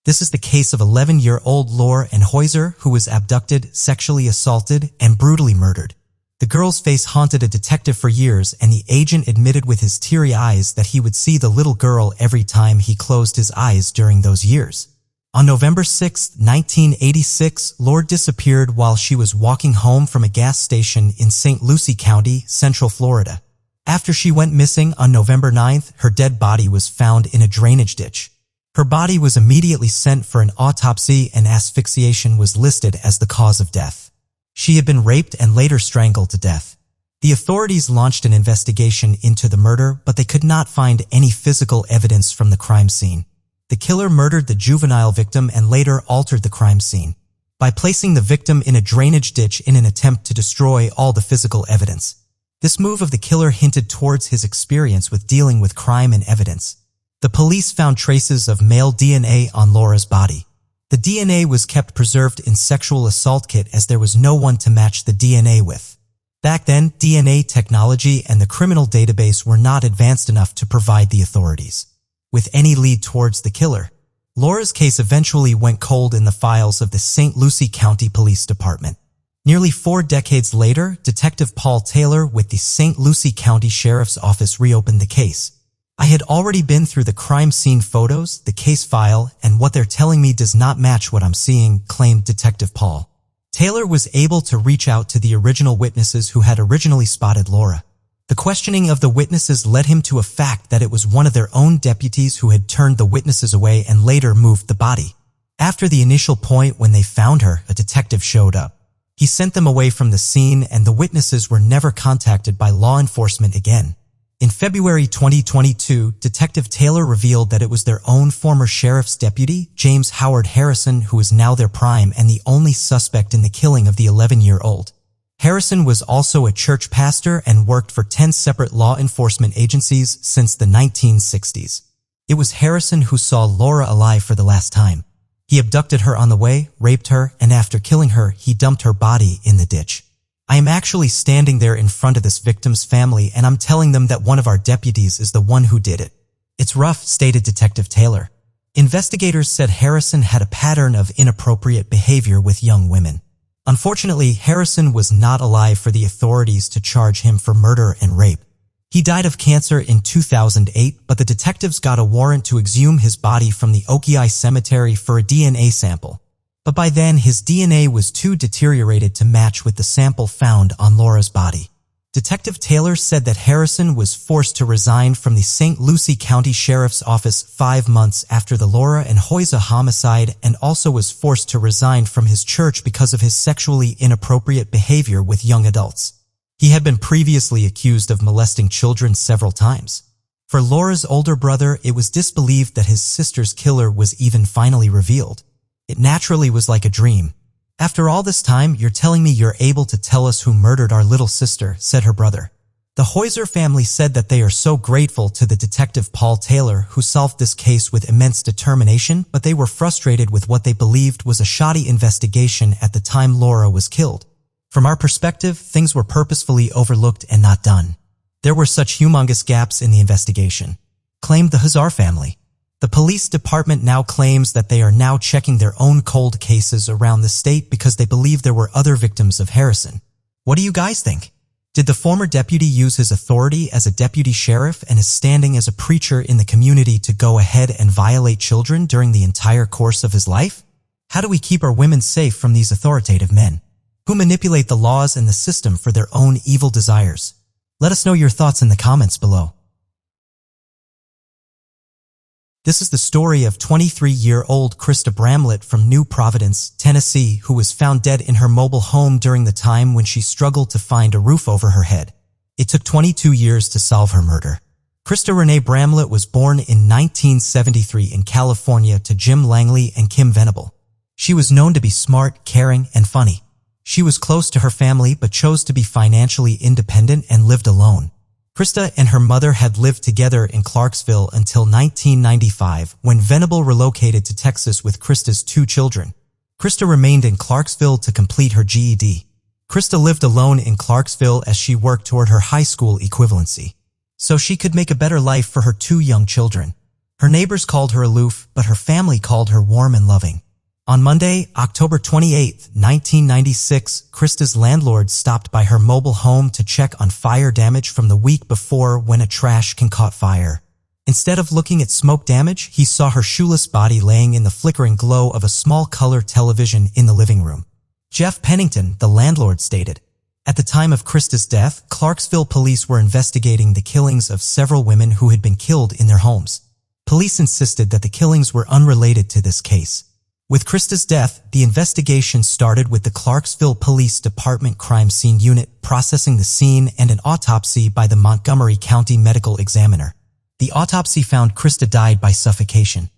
This is the case of 11-year-old Laura Ann Heuser, who was abducted, sexually assaulted, and brutally murdered. The girl's face haunted a detective for years, and the agent admitted with his teary eyes that he would see the little girl every time he closed his eyes during those years. On November 6, 1986, Laura disappeared while she was walking home from a gas station in St. Lucie County, Central Florida. After she went missing on November 9th, her dead body was found in a drainage ditch. Her body was immediately sent for an autopsy, and asphyxiation was listed as the cause of death. She had been raped and later strangled to death. The authorities launched an investigation into the murder, but they could not find any physical evidence from the crime scene. The killer murdered the juvenile victim and later altered the crime scene by placing the victim in a drainage ditch in an attempt to destroy all the physical evidence. This move of the killer hinted towards his experience with dealing with crime and evidence. The police found traces of male DNA on Laura's body. The DNA was kept preserved in sexual assault kit as there was no one to match the DNA with. Back then, DNA technology and the criminal database were not advanced enough to provide the authorities with any lead towards the killer. Laura's case eventually went cold in the files of the St. Lucie County Police Department. Nearly 4 decades later, Detective Paul Taylor with the St. Lucie County Sheriff's Office reopened the case. I had already been through the crime scene photos, the case file, and what they're telling me does not match what I'm seeing, claimed Detective Paul. Taylor was able to reach out to the original witnesses who had originally spotted Laura. The questioning of the witnesses led him to a fact that it was one of their own deputies who had turned the witnesses away and later moved the body. After the initial point when they found her, a detective showed up. He sent them away from the scene, and the witnesses were never contacted by law enforcement again. In February 2022, Detective Taylor revealed that it was their own former sheriff's deputy, James Howard Harrison, who is now their prime and the only suspect in the killing of the 11-year-old. Harrison was also a church pastor and worked for 10 separate law enforcement agencies since the 1960s. It was Harrison who saw Laura alive for the last time. He abducted her on the way, raped her, and after killing her, he dumped her body in the ditch. I am actually standing there in front of this victim's family, and I'm telling them that one of our deputies is the one who did it. It's rough, stated Detective Taylor. Investigators said Harrison had a pattern of inappropriate behavior with young women. Unfortunately, Harrison was not alive for the authorities to charge him for murder and rape. He died of cancer in 2008, but the detectives got a warrant to exhume his body from the Oakey Cemetery for a DNA sample. But by then, his DNA was too deteriorated to match with the sample found on Laura's body. Detective Taylor said that Harrison was forced to resign from the St. Lucie County Sheriff's Office 5 months after the Laura Ann Heuser homicide, and also was forced to resign from his church because of his sexually inappropriate behavior with young adults. He had been previously accused of molesting children several times. For Laura's older brother, it was disbelieved that his sister's killer was even finally revealed. It naturally was like a dream. After all this time, you're telling me you're able to tell us who murdered our little sister, said her brother. The Heuser family said that they are so grateful to the detective Paul Taylor who solved this case with immense determination, but they were frustrated with what they believed was a shoddy investigation at the time Laura was killed. From our perspective, things were purposefully overlooked and not done. There were such humongous gaps in the investigation, claimed the Heuser family. The police department now claims that they are now checking their own cold cases around the state because they believe there were other victims of Harrison. What do you guys think? Did the former deputy use his authority as a deputy sheriff and his standing as a preacher in the community to go ahead and violate children during the entire course of his life? How do we keep our women safe from these authoritative men who manipulate the laws and the system for their own evil desires? Let us know your thoughts in the comments below. This is the story of 23-year-old Krista Bramlett from New Providence, Tennessee, who was found dead in her mobile home during the time when she struggled to find a roof over her head. It took 22 years to solve her murder. Krista Renee Bramlett was born in 1973 in California to Jim Langley and Kim Venable. She was known to be smart, caring, and funny. She was close to her family but chose to be financially independent and lived alone. Krista and her mother had lived together in Clarksville until 1995 when Venable relocated to Texas with Krista's 2 children. Krista remained in Clarksville to complete her GED. Krista lived alone in Clarksville as she worked toward her high school equivalency, so she could make a better life for her 2 young children. Her neighbors called her aloof, but her family called her warm and loving. On Monday, October 28, 1996, Krista's landlord stopped by her mobile home to check on fire damage from the week before when a trash can caught fire. Instead of looking at smoke damage, he saw her shoeless body laying in the flickering glow of a small color television in the living room. Jeff Pennington, the landlord, stated, "At the time of Krista's death, Clarksville police were investigating the killings of several women who had been killed in their homes. Police insisted that the killings were unrelated to this case. With Krista's death, the investigation started with the Clarksville Police Department Crime Scene Unit processing the scene and an autopsy by the Montgomery County Medical Examiner. The autopsy found Krista died by suffocation,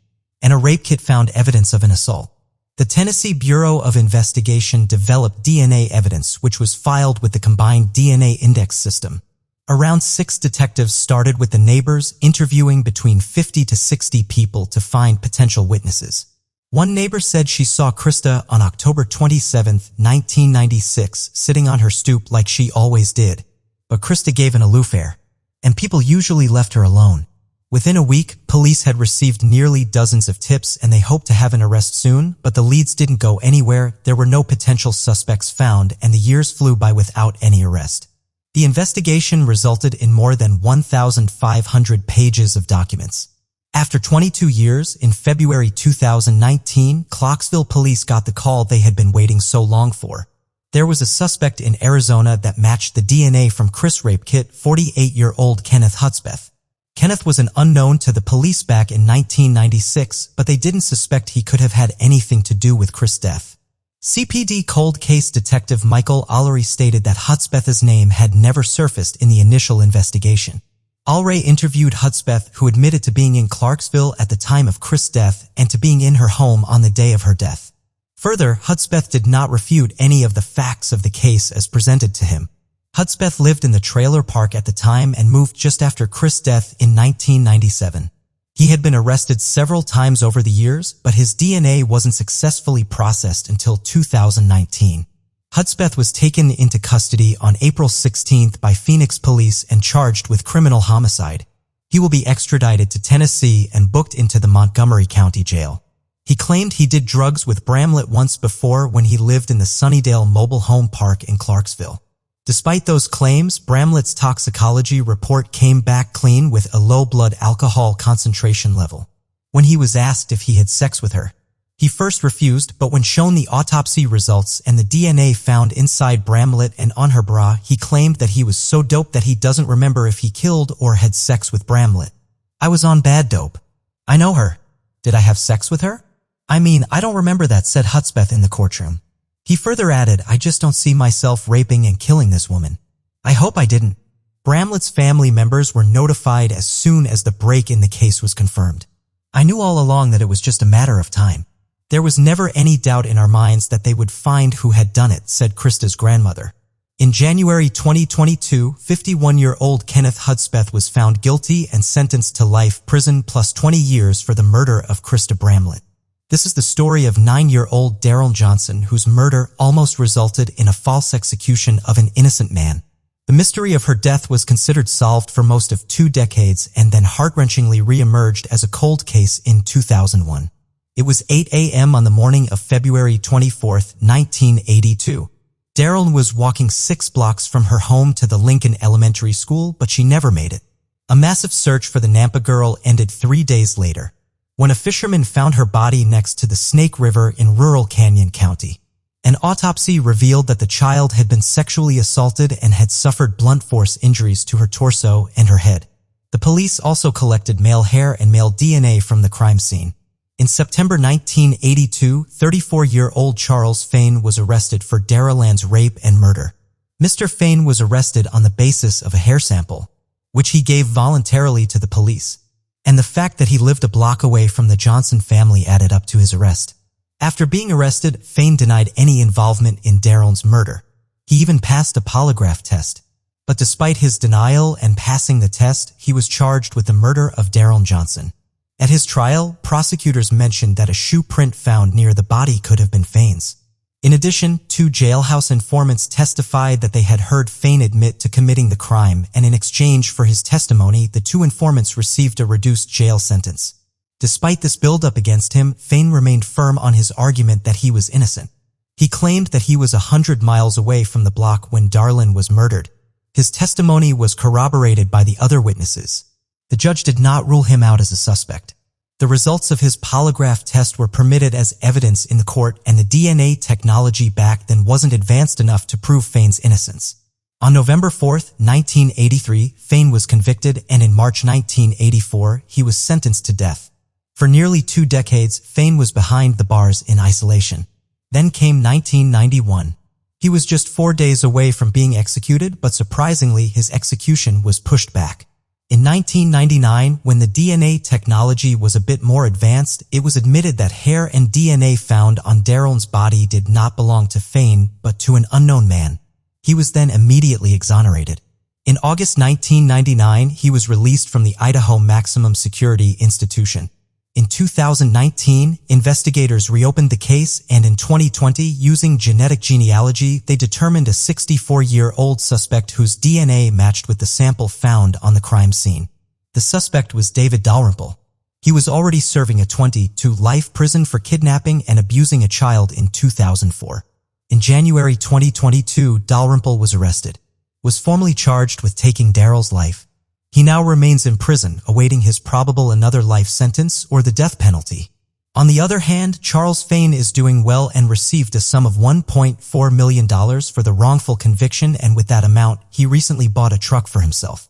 and a rape kit found evidence of an assault. The Tennessee Bureau of Investigation developed DNA evidence, which was filed with the combined DNA index system. Around 6 detectives started with the neighbors, interviewing between 50 to 60 people to find potential witnesses. One neighbor said she saw Krista on October 27, 1996, sitting on her stoop like she always did. But Krista gave an aloof air, and people usually left her alone. Within a week, police had received nearly dozens of tips and they hoped to have an arrest soon, but the leads didn't go anywhere, there were no potential suspects found, and the years flew by without any arrest. The investigation resulted in more than 1,500 pages of documents. After 22 years, in February 2019, Clarksville police got the call they had been waiting so long for. There was a suspect in Arizona that matched the DNA from Chris' rape kit, 48-year-old Kenneth Hudspeth. Kenneth was an unknown to the police back in 1996, but they didn't suspect he could have had anything to do with Chris' death. CPD cold case detective Michael Allery stated that Hudspeth's name had never surfaced in the initial investigation. Allery interviewed Hudspeth, who admitted to being in Clarksville at the time of Chris' death and to being in her home on the day of her death. Further, Hudspeth did not refute any of the facts of the case as presented to him. Hudspeth lived in the trailer park at the time and moved just after Chris' death in 1997. He had been arrested several times over the years, but his DNA wasn't successfully processed until 2019. Hudspeth was taken into custody on April 16th by Phoenix police and charged with criminal homicide. He will be extradited to Tennessee and booked into the Montgomery County Jail. He claimed he did drugs with Bramlett once before when he lived in the Sunnydale Mobile Home Park in Clarksville. Despite those claims, Bramlett's toxicology report came back clean with a low blood alcohol concentration level. When he was asked if he had sex with her, he first refused, but when shown the autopsy results and the DNA found inside Bramlett and on her bra, he claimed that he was so doped that he doesn't remember if he killed or had sex with Bramlett. "I was on bad dope. I know her. Did I have sex with her? I mean, I don't remember that," said Hudspeth in the courtroom. He further added, "I just don't see myself raping and killing this woman. I hope I didn't." Bramlett's family members were notified as soon as the break in the case was confirmed. "I knew all along that it was just a matter of time. There was never any doubt in our minds that they would find who had done it," said Krista's grandmother. In January 2022, 51-year-old Kenneth Hudspeth was found guilty and sentenced to life prison plus 20 years for the murder of Krista Bramlett. This is the story of 9-year-old Daryl Johnson, whose murder almost resulted in a false execution of an innocent man. The mystery of her death was considered solved for most of 2 decades and then heart-wrenchingly re-emerged as a cold case in 2001. It was 8 a.m. on the morning of February 24, 1982. Daryl was walking 6 blocks from her home to the Lincoln Elementary School, but she never made it. A massive search for the Nampa girl ended 3 days later, when a fisherman found her body next to the Snake River in rural Canyon County. An autopsy revealed that the child had been sexually assaulted and had suffered blunt force injuries to her torso and her head. The police also collected male hair and male DNA from the crime scene. In September 1982, 34-year-old Charles Fain was arrested for Daryl's rape and murder. Mr. Fain was arrested on the basis of a hair sample, which he gave voluntarily to the police, and the fact that he lived a block away from the Johnson family added up to his arrest. After being arrested, Fain denied any involvement in Daryl's murder. He even passed a polygraph test. But despite his denial and passing the test, he was charged with the murder of Daryl Johnson. At his trial, prosecutors mentioned that a shoe print found near the body could have been Fain's. In addition, 2 jailhouse informants testified that they had heard Fain admit to committing the crime, and in exchange for his testimony, the 2 informants received a reduced jail sentence. Despite this buildup against him, Fain remained firm on his argument that he was innocent. He claimed that he was 100 miles away from the block when Darlin was murdered. His testimony was corroborated by the other witnesses. The judge did not rule him out as a suspect. The results of his polygraph test were permitted as evidence in the court, and the DNA technology back then wasn't advanced enough to prove Fain's innocence. On November 4, 1983, Fain was convicted, and in March 1984, he was sentenced to death. For nearly 2 decades, Fain was behind the bars in isolation. Then came 1991. He was just 4 days away from being executed, but surprisingly, his execution was pushed back. In 1999, when the DNA technology was a bit more advanced, it was admitted that hair and DNA found on Daryl's body did not belong to Fain, but to an unknown man. He was then immediately exonerated. In August 1999, he was released from the Idaho Maximum Security Institution. In 2019, investigators reopened the case, and in 2020, using genetic genealogy, they determined a 64-year-old suspect whose DNA matched with the sample found on the crime scene. The suspect was David Dalrymple. He was already serving a 20-to-life prison for kidnapping and abusing a child in 2004. In January 2022, Dalrymple was arrested, was formally charged with taking Daryl's life. He now remains in prison, awaiting his probable another life sentence or the death penalty. On the other hand, Charles Fain is doing well and received a sum of $1.4 million for the wrongful conviction, and with that amount, he recently bought a truck for himself.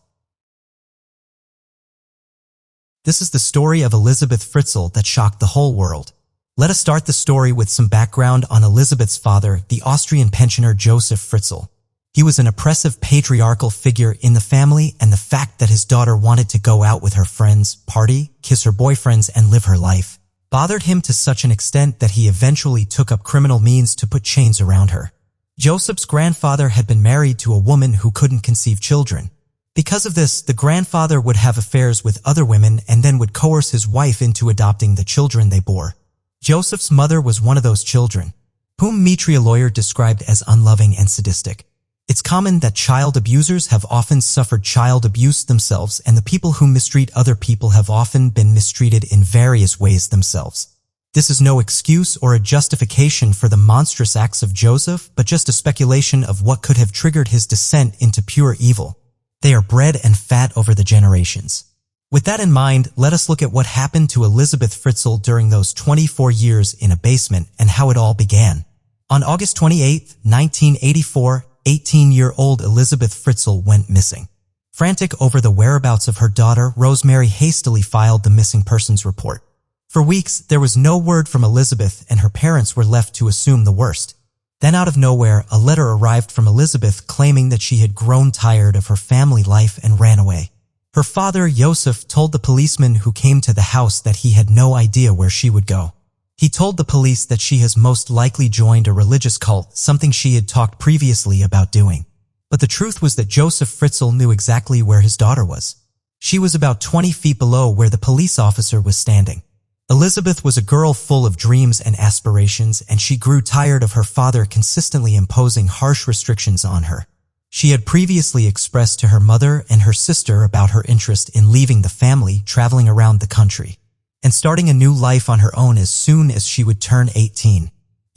This is the story of Elisabeth Fritzl that shocked the whole world. Let us start the story with some background on Elisabeth's father, the Austrian pensioner Joseph Fritzl. He was an oppressive patriarchal figure in the family, and the fact that his daughter wanted to go out with her friends, party, kiss her boyfriends, and live her life bothered him to such an extent that he eventually took up criminal means to put chains around her. Joseph's grandfather had been married to a woman who couldn't conceive children. Because of this, the grandfather would have affairs with other women and then would coerce his wife into adopting the children they bore. Joseph's mother was one of those children, whom Mitri, a lawyer, described as unloving and sadistic. It's common that child abusers have often suffered child abuse themselves, and the people who mistreat other people have often been mistreated in various ways themselves. This is no excuse or a justification for the monstrous acts of Joseph, but just a speculation of what could have triggered his descent into pure evil. They are bred and fat over the generations. With that in mind, let us look at what happened to Elisabeth Fritzl during those 24 years in a basement and how it all began. On August 28, 1984, 18-year-old Elisabeth Fritzl went missing. Frantic over the whereabouts of her daughter, Rosemary hastily filed the missing persons report. For weeks, there was no word from Elisabeth, and her parents were left to assume the worst. Then out of nowhere, a letter arrived from Elisabeth claiming that she had grown tired of her family life and ran away. Her father, Joseph, told the policeman who came to the house that he had no idea where she would go. He told the police that she has most likely joined a religious cult, something she had talked previously about doing. But the truth was that Joseph Fritzl knew exactly where his daughter was. She was about 20 feet below where the police officer was standing. Elisabeth was a girl full of dreams and aspirations, and she grew tired of her father consistently imposing harsh restrictions on her. She had previously expressed to her mother and her sister about her interest in leaving the family, traveling around the country, and starting a new life on her own as soon as she would turn 18.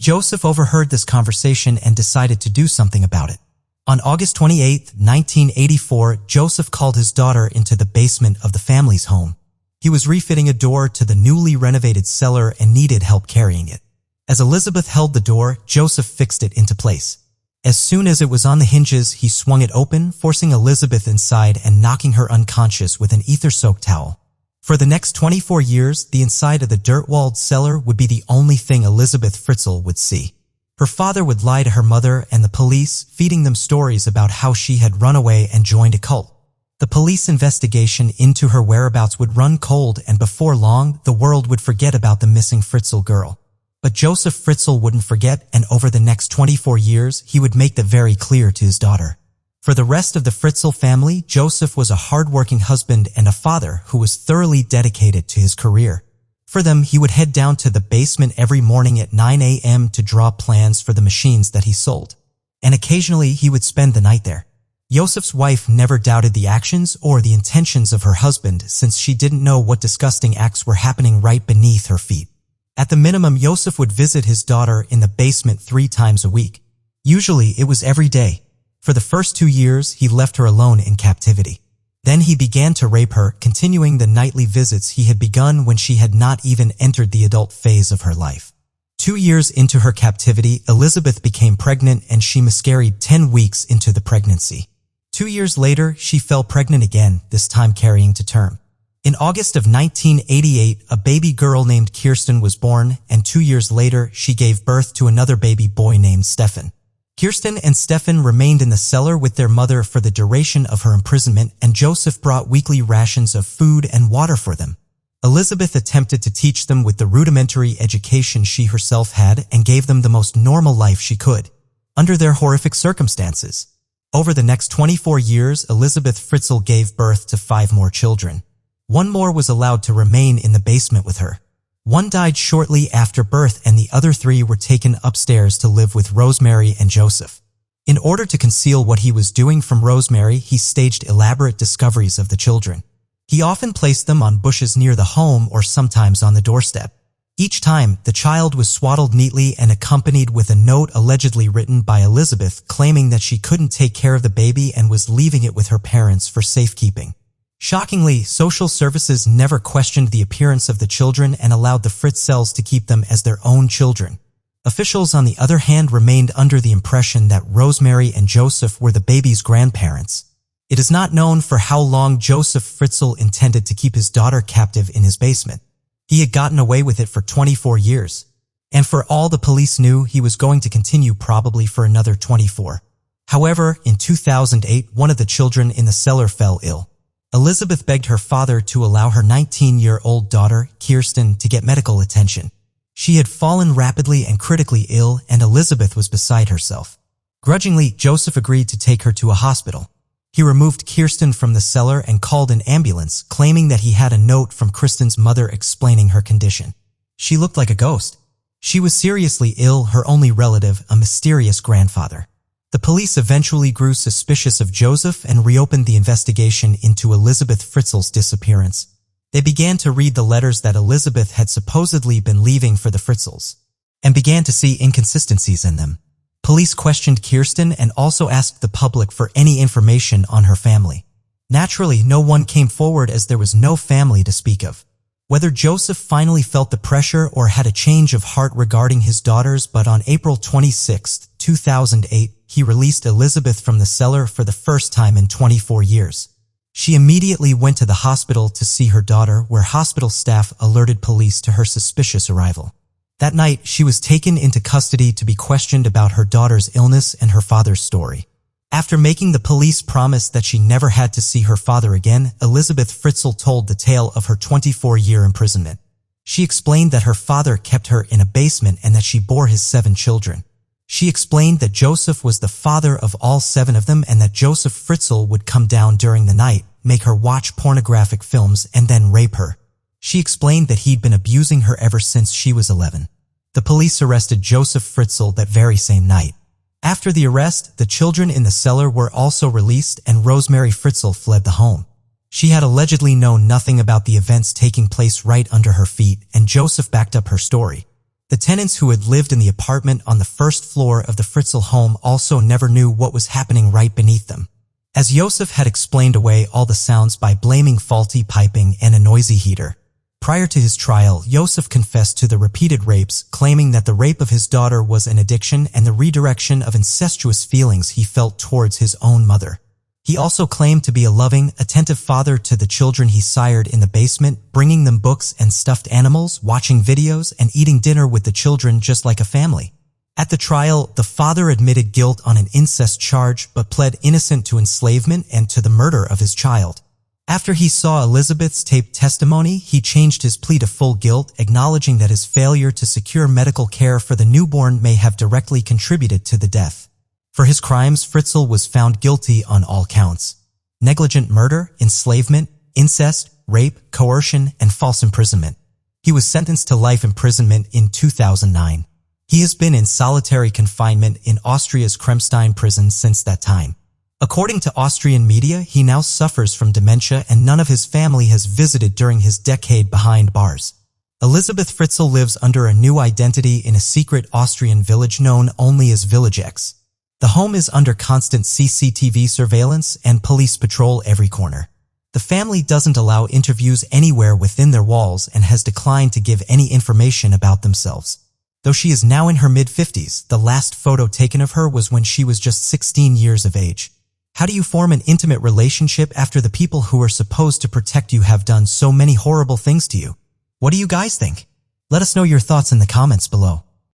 Joseph overheard this conversation and decided to do something about it. On August 28, 1984, Joseph called his daughter into the basement of the family's home. He was refitting a door to the newly renovated cellar and needed help carrying it. As Elisabeth held the door, Joseph fixed it into place. As soon as it was on the hinges, he swung it open, forcing Elisabeth inside and knocking her unconscious with an ether-soaked towel. For the next 24 years, the inside of the dirt-walled cellar would be the only thing Elisabeth Fritzl would see. Her father would lie to her mother and the police, feeding them stories about how she had run away and joined a cult. The police investigation into her whereabouts would run cold, and before long, the world would forget about the missing Fritzl girl. But Joseph Fritzl wouldn't forget, and over the next 24 years, he would make that very clear to his daughter. For the rest of the Fritzl family, Joseph was a hard-working husband and a father who was thoroughly dedicated to his career. For them, he would head down to the basement every morning at 9 a.m. to draw plans for the machines that he sold. And occasionally, he would spend the night there. Joseph's wife never doubted the actions or the intentions of her husband, since she didn't know what disgusting acts were happening right beneath her feet. At the minimum, Joseph would visit his daughter in the basement 3 times a week. Usually, it was every day. For the first 2 years, he left her alone in captivity. Then he began to rape her, continuing the nightly visits he had begun when she had not even entered the adult phase of her life. 2 years into her captivity, Elisabeth became pregnant and she miscarried 10 weeks into the pregnancy. 2 years later, she fell pregnant again, this time carrying to term. In August of 1988, a baby girl named Kirsten was born, and 2 years later, she gave birth to another baby boy named Stefan. Kirsten and Stefan remained in the cellar with their mother for the duration of her imprisonment, and Joseph brought weekly rations of food and water for them. Elisabeth attempted to teach them with the rudimentary education she herself had and gave them the most normal life she could, under their horrific circumstances. Over the next 24 years, Elisabeth Fritzl gave birth to 5 more children. 1 more was allowed to remain in the basement with her. 1 died shortly after birth, and the other 3 were taken upstairs to live with Rosemary and Joseph. In order to conceal what he was doing from Rosemary, he staged elaborate discoveries of the children. He often placed them on bushes near the home or sometimes on the doorstep. Each time, the child was swaddled neatly and accompanied with a note allegedly written by Elisabeth claiming that she couldn't take care of the baby and was leaving it with her parents for safekeeping. Shockingly, social services never questioned the appearance of the children and allowed the Fritzls to keep them as their own children. Officials, on the other hand, remained under the impression that Rosemary and Joseph were the baby's grandparents. It is not known for how long Joseph Fritzl intended to keep his daughter captive in his basement. He had gotten away with it for 24 years. And for all the police knew, he was going to continue probably for another 24. However, in 2008, one of the children in the cellar fell ill. Elisabeth begged her father to allow her 19-year-old daughter, Kirsten, to get medical attention. She had fallen rapidly and critically ill, and Elisabeth was beside herself. Grudgingly, Joseph agreed to take her to a hospital. He removed Kirsten from the cellar and called an ambulance, claiming that he had a note from Kirsten's mother explaining her condition. She looked like a ghost. She was seriously ill, her only relative, a mysterious grandfather. The police eventually grew suspicious of Joseph and reopened the investigation into Elisabeth Fritzl's disappearance. They began to read the letters that Elisabeth had supposedly been leaving for the Fritzls, and began to see inconsistencies in them. Police questioned Kirsten and also asked the public for any information on her family. Naturally, no one came forward as there was no family to speak of. Whether Joseph finally felt the pressure or had a change of heart regarding his daughters, but on April 26, 2008, he released Elisabeth from the cellar for the first time in 24 years. She immediately went to the hospital to see her daughter, where hospital staff alerted police to her suspicious arrival. That night, she was taken into custody to be questioned about her daughter's illness and her father's story. After making the police promise that she never had to see her father again, Elisabeth Fritzl told the tale of her 24-year imprisonment. She explained that her father kept her in a basement and that she bore his 7 children. She explained that Joseph was the father of all 7 of them and that Joseph Fritzl would come down during the night, make her watch pornographic films, and then rape her. She explained that he'd been abusing her ever since she was 11. The police arrested Joseph Fritzl that very same night. After the arrest, the children in the cellar were also released and Rosemary Fritzl fled the home. She had allegedly known nothing about the events taking place right under her feet, and Joseph backed up her story. The tenants who had lived in the apartment on the first floor of the Fritzl home also never knew what was happening right beneath them. As Josef had explained away all the sounds by blaming faulty piping and a noisy heater. Prior to his trial, Josef confessed to the repeated rapes, claiming that the rape of his daughter was an addiction and the redirection of incestuous feelings he felt towards his own mother. He also claimed to be a loving, attentive father to the children he sired in the basement, bringing them books and stuffed animals, watching videos, and eating dinner with the children just like a family. At the trial, the father admitted guilt on an incest charge but pled innocent to enslavement and to the murder of his child. After he saw Elisabeth's taped testimony, he changed his plea to full guilt, acknowledging that his failure to secure medical care for the newborn may have directly contributed to the death. For his crimes, Fritzl was found guilty on all counts: negligent murder, enslavement, incest, rape, coercion, and false imprisonment. He was sentenced to life imprisonment in 2009. He has been in solitary confinement in Austria's Kremstein prison since that time. According to Austrian media, he now suffers from dementia and none of his family has visited during his decade behind bars. Elisabeth Fritzl lives under a new identity in a secret Austrian village known only as Village X. The home is under constant CCTV surveillance and police patrol every corner. The family doesn't allow interviews anywhere within their walls and has declined to give any information about themselves. Though she is now in her mid-50s, the last photo taken of her was when she was just 16 years of age. How do you form an intimate relationship after the people who are supposed to protect you have done so many horrible things to you? What do you guys think? Let us know your thoughts in the comments below.